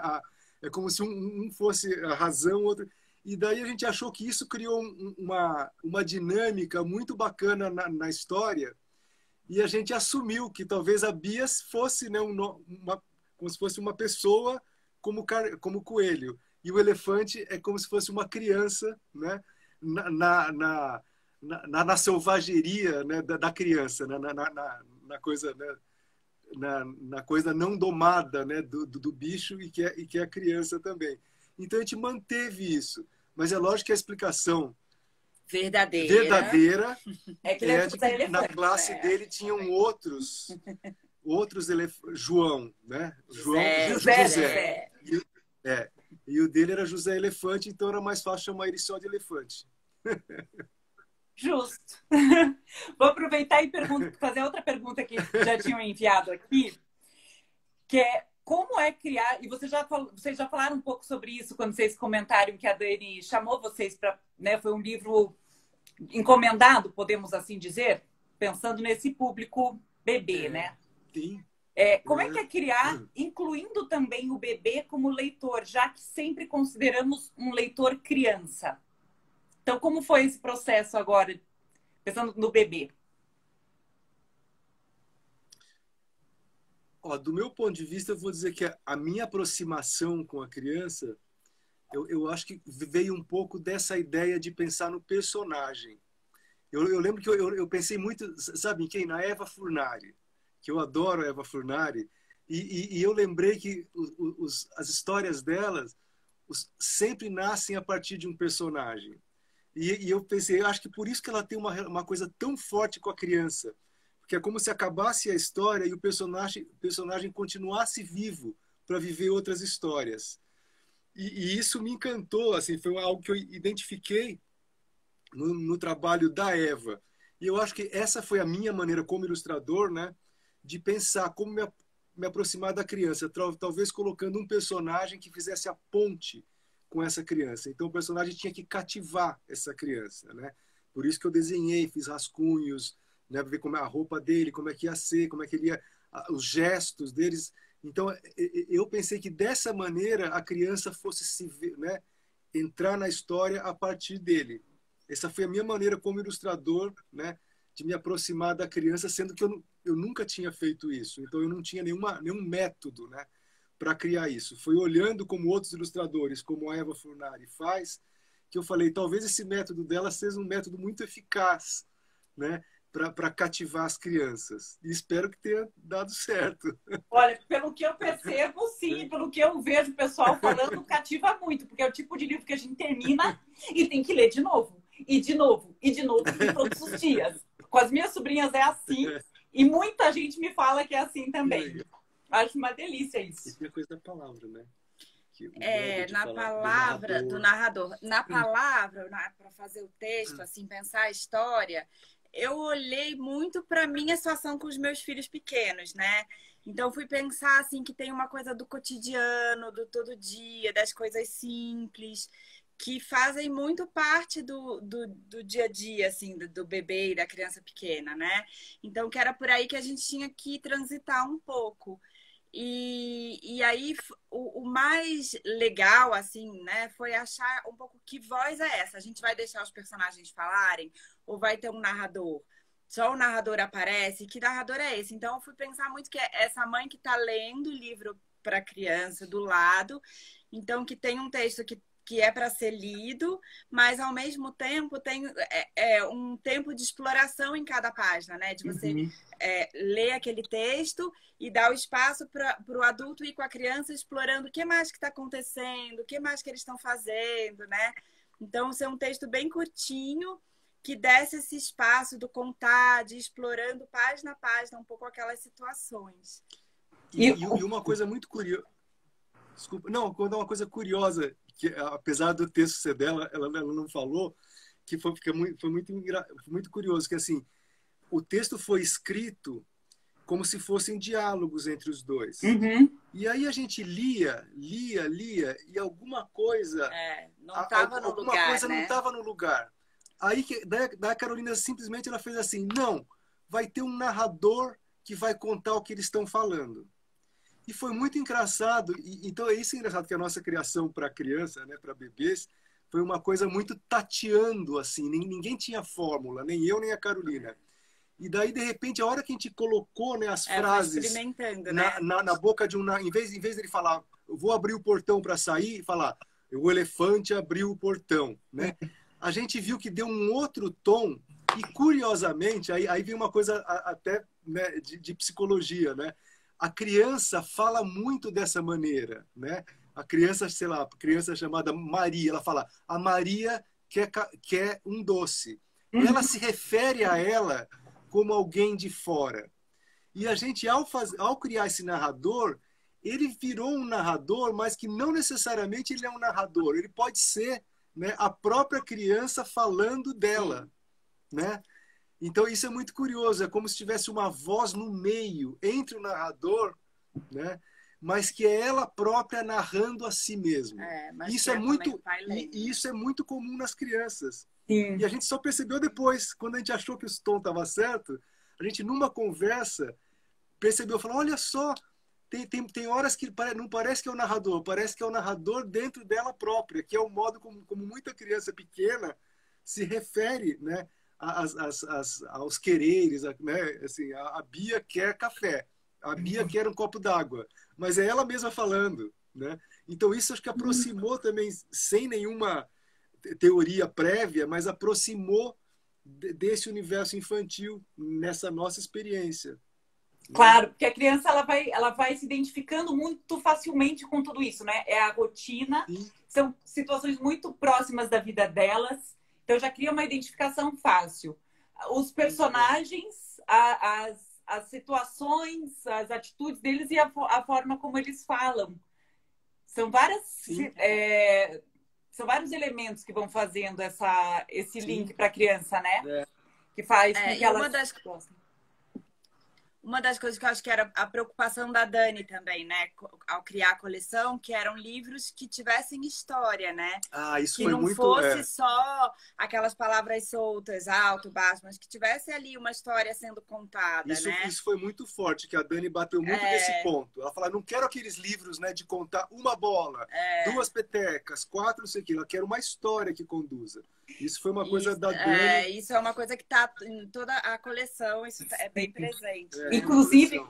É como se um fosse a razão, outro. E daí a gente achou que isso criou uma dinâmica muito bacana na história. E a gente assumiu que talvez a Bia fosse, né, como se fosse uma pessoa como coelho. E o elefante é como se fosse uma criança, né, na selvageria, né, da criança, né, na coisa, né, na coisa não domada, né, do bicho e que é a criança também. Então a gente manteve isso. Mas é lógico que a explicação verdadeira é que na classe dele tinham outros João, né? José. E o dele era José Elefante, então era mais fácil chamar ele só de Elefante. Justo. Vou aproveitar e fazer outra pergunta que já tinham enviado aqui, que é como é criar, e vocês já falaram um pouco sobre isso quando vocês comentaram que a Dani chamou vocês para, né, foi um livro encomendado, podemos assim dizer, pensando nesse público bebê, né? Sim. Como é que é criar, incluindo também o bebê como leitor, já que sempre consideramos um leitor criança? Então, como foi esse processo agora, pensando no bebê? Do meu ponto de vista, eu vou dizer que a minha aproximação com a criança, eu acho que veio um pouco dessa ideia de pensar no personagem. Eu lembro que eu pensei muito, sabe em quem? Na Eva Furnari, que eu adoro a Eva Furnari, e eu lembrei que as histórias delas sempre nascem a partir de um personagem. E eu pensei, eu acho que por isso que ela tem uma coisa tão forte com a criança, porque é como se acabasse a história e o personagem continuasse vivo para viver outras histórias. E isso me encantou, assim, foi algo que eu identifiquei no trabalho da Eva. E eu acho que essa foi a minha maneira como ilustrador, né, de pensar como me aproximar da criança, talvez colocando um personagem que fizesse a ponte com essa criança. Então o personagem tinha que cativar essa criança, né? Por isso que eu desenhei, fiz rascunhos, né, para ver como é a roupa dele, como é que ia ser, como é que ele ia, os gestos deles. Então eu pensei que dessa maneira a criança fosse né, entrar na história a partir dele. Essa foi a minha maneira como ilustrador, né, de me aproximar da criança, sendo que eu nunca tinha feito isso. Então eu não tinha nenhum método, né, para criar isso. Foi olhando como outros ilustradores, como a Eva Furnari faz, que eu falei, talvez esse método dela seja um método muito eficaz, né, para cativar as crianças. E espero que tenha dado certo. Olha, pelo que eu percebo, sim, pelo que eu vejo o pessoal falando, cativa muito, porque é o tipo de livro que a gente termina e tem que ler de novo, e de novo, e de novo, e todos os dias. Com as minhas sobrinhas é assim, e muita gente me fala que é assim também. Acho uma delícia isso. E tem a coisa da palavra, né? Na palavra do narrador. Na palavra, para fazer o texto, assim, pensar a história, eu olhei muito para minha situação com os meus filhos pequenos, né? Então fui pensar assim que tem uma coisa do cotidiano, do todo dia, das coisas simples, que fazem muito parte do dia a dia, assim, do bebê e da criança pequena, né? Então que era por aí que a gente tinha que transitar um pouco. E aí o mais legal, assim, né, foi achar um pouco que voz é essa. A gente vai deixar os personagens falarem ou vai ter um narrador? Só o narrador aparece? Que narrador é esse? Então eu fui pensar muito que é essa mãe que está lendo o livro para a criança do lado, então que tem um texto que que é para ser lido, mas ao mesmo tempo tem um tempo de exploração em cada página, né? De você ler aquele texto e dar o espaço para o adulto ir com a criança explorando o que mais que está acontecendo, o que mais que eles estão fazendo, né? Então, ser um texto bem curtinho, que desse esse espaço do contar, de ir explorando página a página um pouco aquelas situações. E uma coisa muito curiosa... Desculpa, não, quando uma coisa curiosa, que apesar do texto ser dela, ela não falou, que foi muito curioso, que assim, o texto foi escrito como se fossem diálogos entre os dois. E aí a gente lia, e alguma coisa não estava no lugar, coisa não estava no lugar. Aí daí a Carolina simplesmente ela fez assim, não, vai ter um narrador que vai contar o que eles estão falando. E foi muito engraçado. Então é isso engraçado, que a nossa criação para criança, né, para bebês, foi uma coisa muito tateando, assim. Ninguém tinha fórmula, nem eu, nem a Carolina. E daí, de repente, a hora que a gente colocou, né, as frases experimentando, na boca de um... Em vez dele falar, eu vou abrir o portão para sair, falar, o elefante abriu o portão, né? A gente viu que deu um outro tom. E, curiosamente, aí vem uma coisa até, né, de psicologia, né? A criança fala muito dessa maneira, né? A criança, sei lá, a criança chamada Maria, ela fala, a Maria quer um doce. Ela se refere a ela como alguém de fora. E a gente, ao criar esse narrador, ele virou um narrador, mas que não necessariamente ele é um narrador. Ele pode ser, né, a própria criança falando dela, né? Então, isso é muito curioso. É como se tivesse uma voz no meio, entre o narrador, né? Mas que é ela própria narrando a si mesma. Isso é muito comum nas crianças. Sim. E a gente só percebeu depois, quando a gente achou que o tom estava certo, a gente, numa conversa, percebeu, falou, olha só, tem horas que não parece que é o narrador, parece que é o narrador dentro dela própria, que é o modo como muita criança pequena se refere, né, aos quereres, né? Assim, a Bia quer café, a Bia quer um copo d'água, mas é ela mesma falando, né? Então isso acho que aproximou também, sem nenhuma teoria prévia, mas aproximou desse universo infantil nessa nossa experiência. Claro, porque a criança ela vai se identificando muito facilmente com tudo isso, né? É a rotina, são situações muito próximas da vida delas. Então, já cria uma identificação fácil. Os personagens, as situações, as atitudes deles e a forma como eles falam. São são vários elementos que vão fazendo esse link para a criança, né? Que faz com que ela... Uma das coisas que eu acho que era a preocupação da Dani também, né? Ao criar a coleção, que eram livros que tivessem história, né? Isso que foi não muito, fosse só aquelas palavras soltas, alto, baixo, mas que tivesse ali uma história sendo contada, né? Isso foi muito forte, que a Dani bateu muito nesse ponto. Ela fala, não quero aqueles livros, né, de contar uma bola, 2 petecas, 4, não sei o que. Ela quer uma história que conduza. Isso foi uma coisa da Dani. Isso é uma coisa que está em toda a coleção, isso é bem presente. Inclusive,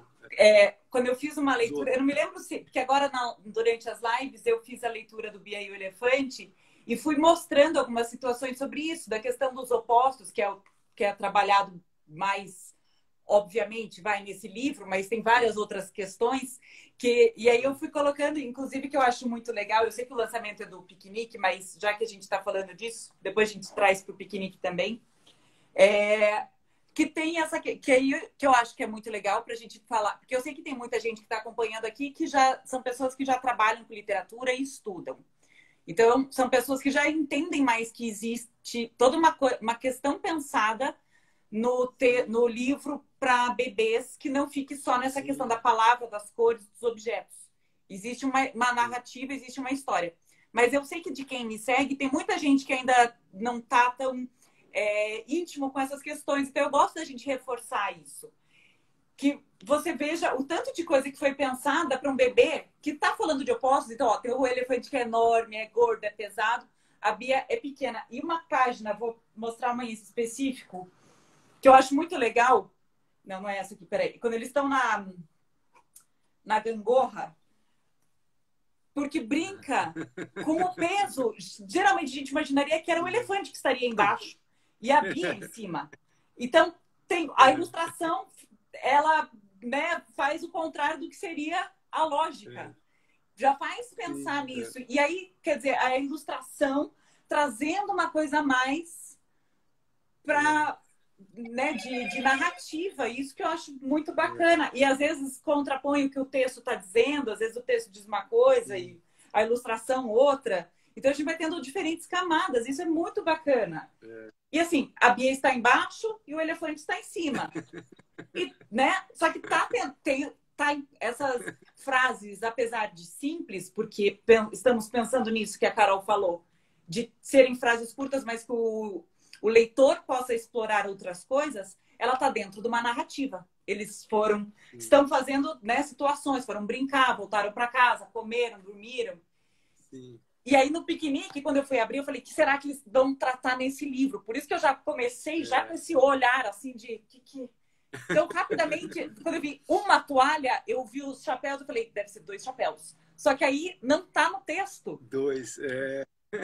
quando eu fiz uma leitura, eu não me lembro se... Porque agora, durante as lives, eu fiz a leitura do Bia e o Elefante e fui mostrando algumas situações sobre isso, da questão dos opostos, que é trabalhado mais, obviamente, vai nesse livro, mas tem várias outras questões. E aí eu fui colocando, inclusive, que eu acho muito legal. Eu sei que o lançamento é do piquenique, mas já que a gente está falando disso, depois a gente traz para o piquenique também. Que tem que eu acho que é muito legal para a gente falar, porque eu sei que tem muita gente que está acompanhando aqui que já são pessoas que já trabalham com literatura e estudam. Então, são pessoas que já entendem mais que existe toda uma questão pensada no livro para bebês, que não fique só nessa questão da palavra, das cores, dos objetos. Existe uma narrativa, existe uma história. Mas eu sei que de quem me segue, tem muita gente que ainda não está tão íntimo com essas questões. Então, eu gosto da gente reforçar isso. Que você veja o tanto de coisa que foi pensada para um bebê que está falando de opostos. Então, tem o elefante que é enorme, é gordo, é pesado. A Bia é pequena. E uma página, vou mostrar uma em específico, que eu acho muito legal. Não é essa aqui, peraí. Quando eles estão na gangorra, porque brinca com o peso. Geralmente a gente imaginaria que era um elefante que estaria embaixo e a Bia em cima. Então, tem a ilustração, ela, né, faz o contrário do que seria a lógica. Já faz pensar nisso. E aí, quer dizer, a ilustração trazendo uma coisa a mais para, né, de narrativa. Isso que eu acho muito bacana. E às vezes contrapõe o que o texto está dizendo, às vezes o texto diz uma coisa e a ilustração outra. Então a gente vai tendo diferentes camadas. Isso é muito bacana. E assim, a Bia está embaixo e o elefante está em cima. E, né? Só que tá essas frases, apesar de simples, porque estamos pensando nisso que a Carol falou, de serem frases curtas, mas que o leitor possa explorar outras coisas, ela está dentro de uma narrativa. Eles estão fazendo, né, situações, foram brincar, voltaram para casa, comeram, dormiram. Sim. E aí no piquenique, quando eu fui abrir, eu falei, o que será que eles vão tratar nesse livro? Por isso que eu já comecei já com esse olhar assim de Então, rapidamente, quando eu vi uma toalha, eu vi os chapéus, eu falei, deve ser 2 chapéus. Só que aí não tá no texto. 2,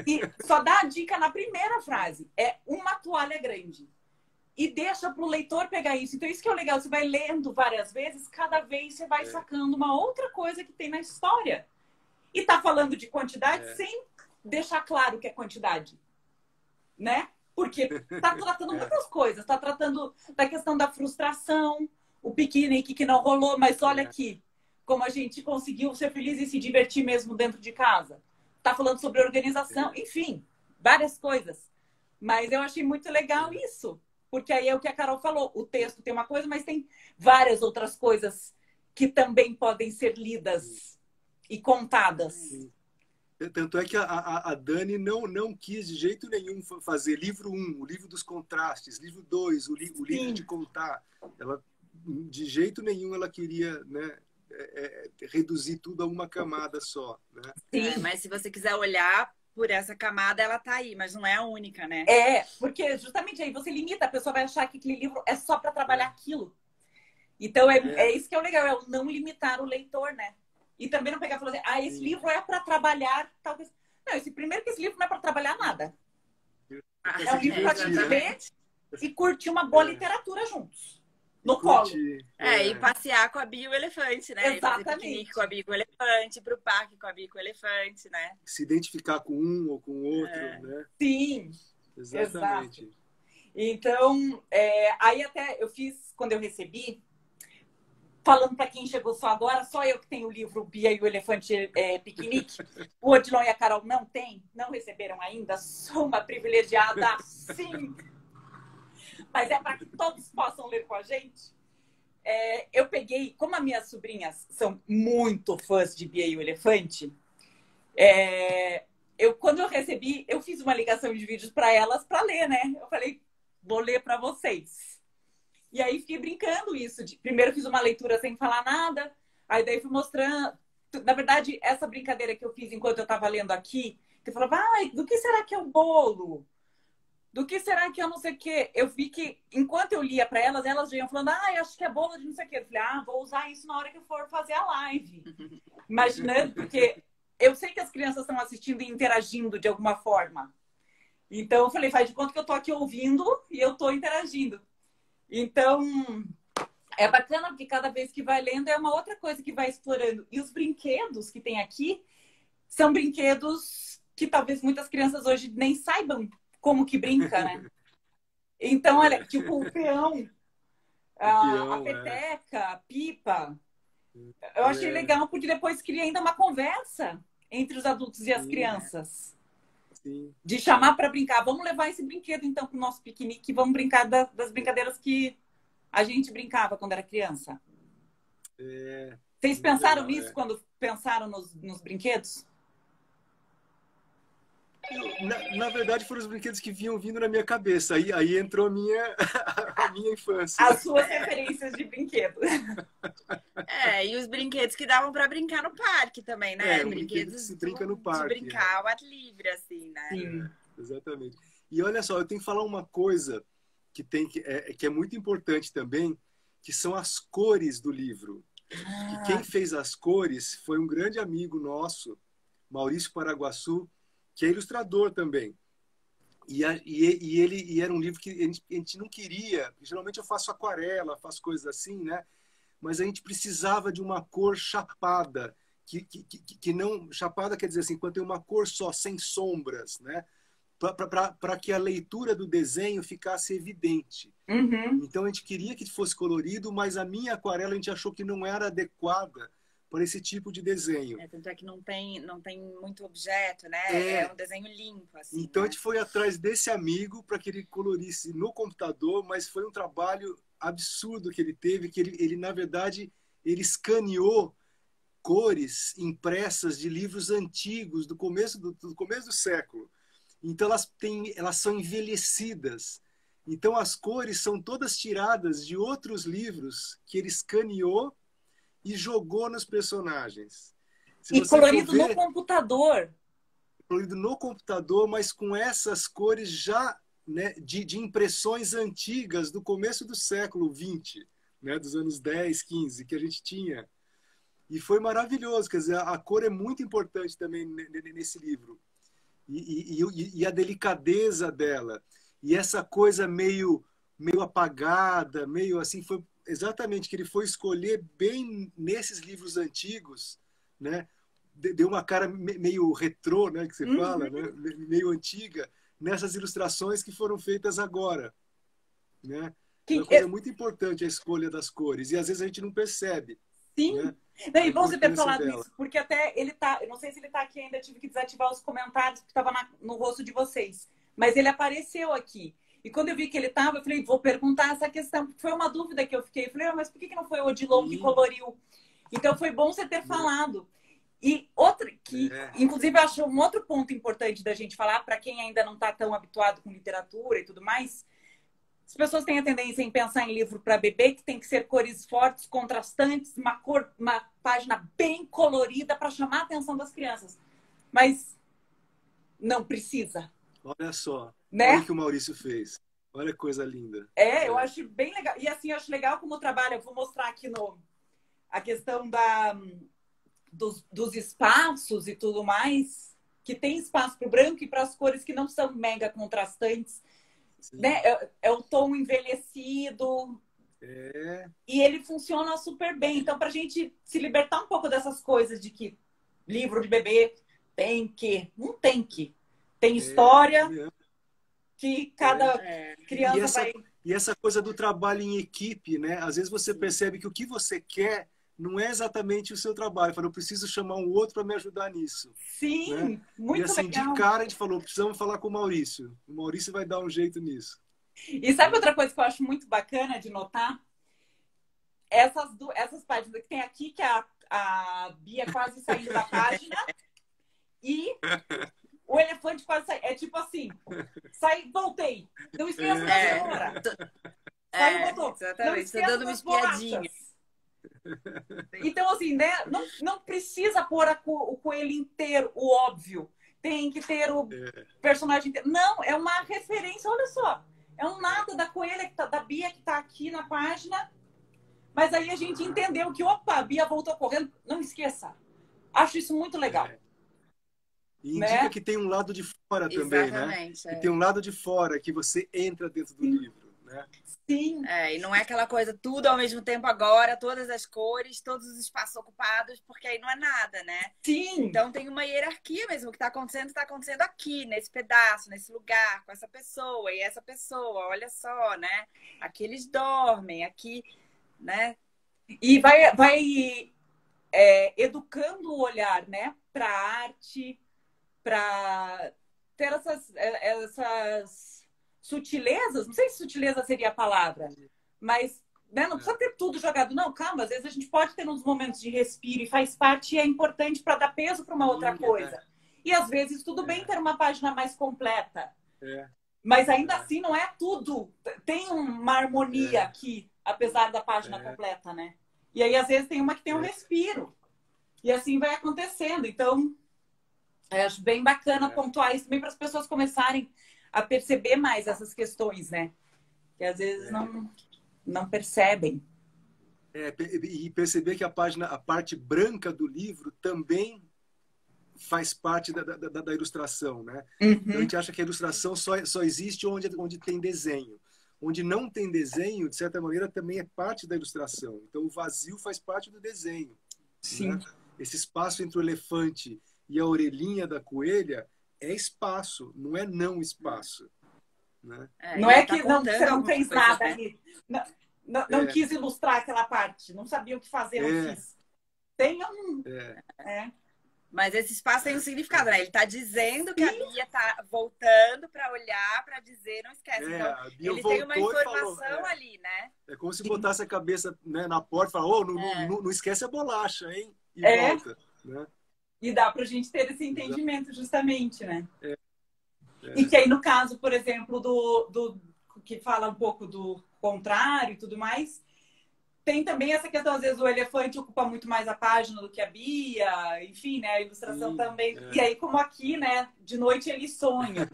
E só dá a dica na primeira frase. É uma toalha grande. E deixa pro leitor pegar isso. Então, isso que é o legal. Você vai lendo várias vezes, cada vez você vai sacando uma outra coisa que tem na história. E tá falando de quantidade sem deixar claro que é quantidade. Né? Porque está tratando muitas coisas. Está tratando da questão da frustração, o piquenique que não rolou, mas olha aqui, como a gente conseguiu ser feliz e se divertir mesmo dentro de casa. Está falando sobre organização, enfim, várias coisas. Mas eu achei muito legal isso, porque aí é o que a Carol falou. O texto tem uma coisa, mas tem várias outras coisas que também podem ser lidas e contadas. Tanto é que a Dani não quis de jeito nenhum fazer livro 1, o livro dos contrastes, livro 2, o livro de contar. Ela, de jeito nenhum ela queria, né, reduzir tudo a uma camada só. Né? Mas se você quiser olhar por essa camada, ela tá aí, mas não é a única, né? Porque justamente aí você limita, a pessoa vai achar que aquele livro é só para trabalhar aquilo. Então é isso que é o legal, é o não limitar o leitor, né? E também não pegar e falar assim, esse livro é para trabalhar tal coisa. Não, primeiro que esse livro não é para trabalhar nada. É um livro para te ler e curtir uma boa literatura juntos. No colo. E passear com a Bia e o elefante, né? Exatamente. E fazer piquenique com a Bia e com o elefante, ir pro parque com a Bia e com o elefante, né? Se identificar com um ou com o outro, né? Sim. Exatamente. Exato. Então, aí até eu fiz, quando eu recebi, falando para quem chegou só agora, só eu que tenho o livro Bia e o Elefante Piquenique. O Odilon e a Carol não receberam ainda. Sou uma privilegiada, sim. Mas é para que todos possam ler com a gente. Eu peguei, como as minhas sobrinhas são muito fãs de Bia e o Elefante, quando eu recebi, eu fiz uma ligação de vídeos para elas para ler, né? Eu falei, vou ler para vocês. E aí fiquei brincando isso. Primeiro fiz uma leitura sem falar nada, aí daí fui mostrando. Na verdade, essa brincadeira que eu fiz enquanto eu estava lendo aqui, que eu falava, do que será que é o bolo? Do que será que é não sei o quê? Eu vi que, enquanto eu lia para elas, elas já iam falando, eu acho que é bolo de não sei o quê. Eu falei, vou usar isso na hora que eu for fazer a live. Imaginando, porque eu sei que as crianças estão assistindo e interagindo de alguma forma. Então, eu falei, faz de conta que eu tô aqui ouvindo e eu tô interagindo. Então, é bacana porque cada vez que vai lendo é uma outra coisa que vai explorando. E os brinquedos que tem aqui são brinquedos que talvez muitas crianças hoje nem saibam como que brinca, né? Então, olha, tipo o peão, a peteca, a pipa. Eu achei legal porque depois cria ainda uma conversa entre os adultos e as crianças. Sim. De chamar para brincar. Vamos levar esse brinquedo, então, para o nosso piquenique. Vamos brincar das brincadeiras que a gente brincava quando era criança. Vocês pensaram nisso quando pensaram nos brinquedos? Na verdade, foram os brinquedos que vinham vindo na minha cabeça. Aí entrou a minha infância. As suas referências de brinquedo. E os brinquedos que davam para brincar no parque também, né? Brinquedos que se brinca no parque. De brincar ao ar livre, assim, né? Sim. Exatamente. E olha só, eu tenho que falar uma coisa que é muito importante também, que são as cores do livro. E quem fez as cores foi um grande amigo nosso, Maurício Paraguaçu, que é ilustrador também. E era um livro que a gente não queria. Geralmente eu faço aquarela, faço coisas assim, né? Mas a gente precisava de uma cor chapada, que não... Chapada quer dizer assim, quando tem uma cor só, sem sombras, né? Para que a leitura do desenho ficasse evidente. Uhum. Então a gente queria que fosse colorido, mas a minha aquarela a gente achou que não era adequada para esse tipo de desenho. Tanto é que não tem muito objeto, né? É um desenho limpo, assim. Então né? a gente foi atrás desse amigo para que ele colorisse no computador, mas foi um trabalho absurdo que ele teve, que ele na verdade, ele escaneou cores impressas de livros antigos do começo do século. Então elas são envelhecidas. Então as cores são todas tiradas de outros livros que ele escaneou e jogou nos personagens. E colorido no computador. Colorido no computador, mas com essas cores já, né, de impressões antigas do começo do século XX, né, dos anos 10, 15, que a gente tinha. E foi maravilhoso. Quer dizer, a cor é muito importante também nesse livro. E a delicadeza dela. E essa coisa meio apagada, meio assim, foi exatamente que ele foi escolher bem nesses livros antigos, né? Deu uma cara meio retrô, né, que você fala, né? Meio antiga, nessas ilustrações que foram feitas agora, né? É uma coisa muito importante a escolha das cores, e às vezes a gente não percebe. Sim. Né? E bom você ter falado isso, porque até ele tá, eu não sei se ele tá aqui ainda, tive que desativar os comentários que estava no rosto de vocês, mas ele apareceu aqui. E quando eu vi que ele estava, eu falei, vou perguntar essa questão, porque foi uma dúvida que eu fiquei. Eu falei, mas por que não foi o Odilon que coloriu? Então foi bom você ter falado. E outra, que inclusive eu acho um outro ponto importante da gente falar, para quem ainda não está tão habituado com literatura e tudo mais, as pessoas têm a tendência em pensar em livro para bebê, que tem que ser cores fortes, contrastantes, uma página bem colorida para chamar a atenção das crianças. Mas não precisa. Olha só, né? Olha o que o Maurício fez. Olha que coisa linda. Eu acho bem legal. E assim, eu acho legal como trabalho. Eu vou mostrar aqui a questão dos espaços e tudo mais, que tem espaço para o branco e para as cores que não são mega contrastantes. Né? É o tom envelhecido. E ele funciona super bem. Então, para a gente se libertar um pouco dessas coisas de que livro de bebê tem que... Não tem que. Tem história que cada criança vai... E essa coisa do trabalho em equipe, né? Às vezes você percebe que o que você quer não é exatamente o seu trabalho. Eu preciso chamar um outro para me ajudar nisso. Sim, né? muito legal. E assim, legal. de cara a gente falou, precisamos falar com o Maurício. O Maurício vai dar um jeito nisso. E sabe outra coisa que eu acho muito bacana de notar? Essas páginas que tem aqui, que a Bia quase saindo da página, e o elefante quase saindo. É tipo assim, voltei. Não esqueça da cenoura. Saiu, voltou. Exatamente, estou dando uma espiadinha. Então, assim, né? Não precisa pôr o coelho inteiro, o óbvio. Tem que ter o personagem inteiro. Não, é uma referência, olha só. É um nada da coelha, da Bia, que está aqui na página. Mas aí a gente entendeu que, opa, a Bia voltou correndo. Não esqueça. Acho isso muito legal. E indica que tem um lado de fora também, né? Que tem um lado de fora que você entra dentro do livro, né? Sim. E não é aquela coisa tudo ao mesmo tempo agora, todas as cores, todos os espaços ocupados, porque aí não é nada, né? Sim. Então tem uma hierarquia mesmo. O que está acontecendo aqui, nesse pedaço, nesse lugar, com essa pessoa e essa pessoa. Olha só, né? Aqui eles dormem, aqui, né? E vai educando o olhar, né? Para a arte, para ter essas sutilezas, não sei se sutileza seria a palavra, mas né, não precisa ter tudo jogado. Não, calma, às vezes a gente pode ter uns momentos de respiro e faz parte e é importante para dar peso para uma outra coisa. E às vezes tudo bem ter uma página mais completa. Mas ainda assim não é tudo. Tem uma harmonia aqui, apesar da página completa, né? E aí às vezes tem uma que tem um respiro. E assim vai acontecendo. Então, eu acho bem bacana pontuar isso também para as pessoas começarem a perceber mais essas questões, né? Que às vezes não percebem. E perceber que a parte branca do livro também faz parte da ilustração, né? Uhum. Então a gente acha que a ilustração só existe onde tem desenho. Onde não tem desenho, de certa maneira, também é parte da ilustração. Então o vazio faz parte do desenho. Sim. Né? Esse espaço entre o elefante e a orelhinha da coelha é espaço, não é não espaço. Né? Não é que tá você não fez nada, né? Ali. Não quis ilustrar aquela parte, não sabia o que fazer, não quis. Tem um... Mas esse espaço tem um significado, né? Ele está dizendo que a Bia está voltando para olhar, para dizer, não esquece. Então, ele tem uma informação ali, né? É como se botasse a cabeça, né, na porta e falasse, não esquece a bolacha, hein? E volta. Né? E dá para a gente ter esse entendimento, justamente, né? E que aí, no caso, por exemplo, do que fala um pouco do contrário e tudo mais, tem também essa questão, às vezes o elefante ocupa muito mais a página do que a Bia, enfim, né? A ilustração também. E aí, como aqui, né? De noite ele sonha.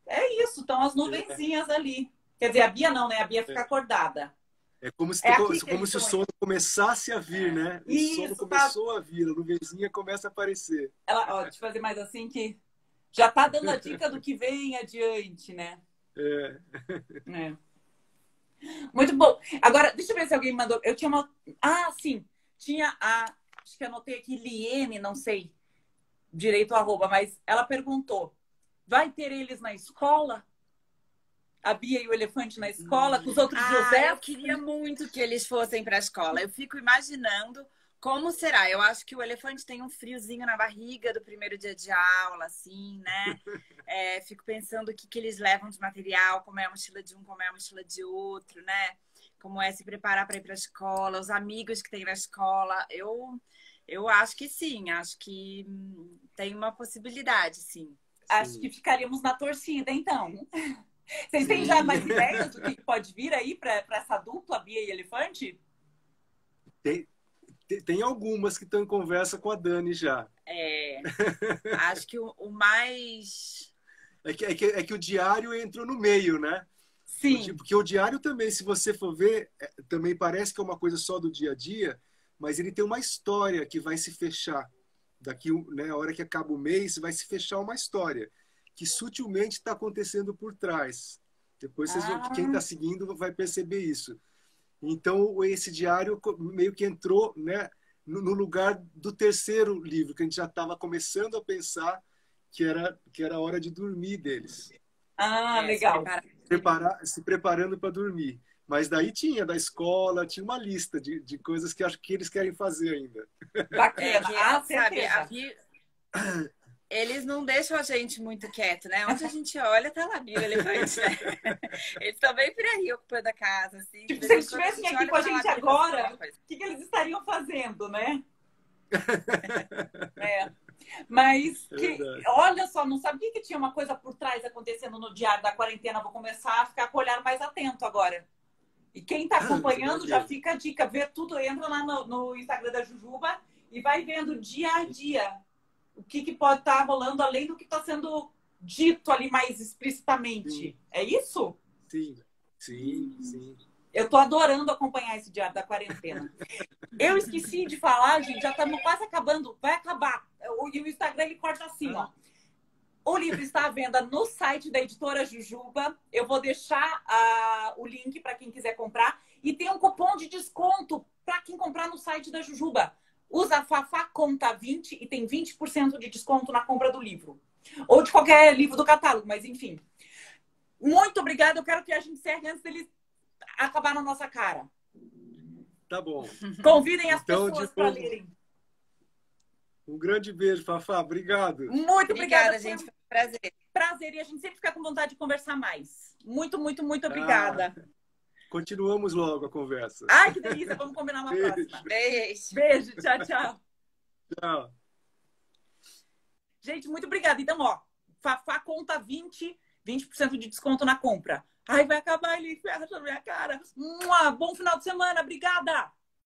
É isso, estão as nuvenzinhas ali. Quer dizer, a Bia não, né? A Bia fica acordada. É como se, o sono começasse a vir, né? O sono começou a vir, a nuvenzinha começa a aparecer. Deixa eu fazer mais assim que já tá dando a dica do que vem adiante, né? Muito bom. Agora, deixa eu ver se alguém mandou. Eu tinha uma... sim. Tinha acho que anotei aqui, Liene, não sei direito o arroba, mas ela perguntou, vai ter eles na escola? A Bia e o elefante na escola, com os outros José? Eu queria muito que eles fossem para a escola. Eu fico imaginando como será. Eu acho que o elefante tem um friozinho na barriga do primeiro dia de aula, assim, né? Fico pensando o que eles levam de material, como é a mochila de um, como é a mochila de outro, né? Como é se preparar para ir para a escola, os amigos que tem na escola. Eu acho que sim, acho que tem uma possibilidade, sim. Acho que ficaríamos na torcida, então. Vocês têm já mais ideias do que pode vir aí para essa dupla, Bia e Elefante? Tem algumas que estão em conversa com a Dani já. Acho que o mais... É que o diário entrou no meio, né? Sim. Porque o diário também, se você for ver, também parece que é uma coisa só do dia a dia, mas ele tem uma história que vai se fechar. Daqui, né, a hora que acaba o mês, vai se fechar uma história que sutilmente está acontecendo por trás. Depois quem está seguindo vai perceber isso. Então, esse diário meio que entrou, né, no lugar do terceiro livro, que a gente já estava começando a pensar que era a hora de dormir deles. Legal. Se preparando para dormir. Mas daí da escola, tinha uma lista de coisas que acho que eles querem fazer ainda. Bacana. Sabe, eles não deixam a gente muito quieto, né? Onde a gente olha, tá lá Bia, o elefante, né? Eles estão bem por aí, ocupando a casa, assim. Tipo, se eles estivessem aqui com a gente agora, o que eles estariam fazendo, né? Mas, olha só, não sabia que tinha uma coisa por trás acontecendo no diário da quarentena. Vou começar a ficar com o olhar mais atento agora. E quem está acompanhando, já fica a dica. Vê tudo, entra lá no Instagram da Jujuba e vai vendo dia a dia o que pode estar rolando, além do que está sendo dito ali mais explicitamente. Sim. É isso? Sim. Eu estou adorando acompanhar esse diário da quarentena. Eu esqueci de falar, gente, já estamos quase acabando. Vai acabar. E o Instagram, ele corta assim, ó. O livro está à venda no site da editora Jujuba. Eu vou deixar o link para quem quiser comprar. E tem um cupom de desconto para quem comprar no site da Jujuba. Usa Fafá Conta 20 e tem 20% de desconto na compra do livro. Ou de qualquer livro do catálogo, mas enfim. Muito obrigada. Eu quero que a gente encerre antes deles acabar na nossa cara. Tá bom. Convidem as pessoas para lerem. Um grande beijo, Fafá. Obrigado. Muito obrigada, gente. Foi um prazer. Prazer. E a gente sempre fica com vontade de conversar mais. Muito, muito, muito obrigada. Continuamos logo a conversa. Ai, que delícia. Vamos combinar uma próxima. Beijo. Beijo. Tchau, tchau. Tchau. Gente, muito obrigada. Então, ó, Fafá Conta 20% de desconto na compra. Ai, vai acabar, ele ferra na minha cara. Bom final de semana. Obrigada.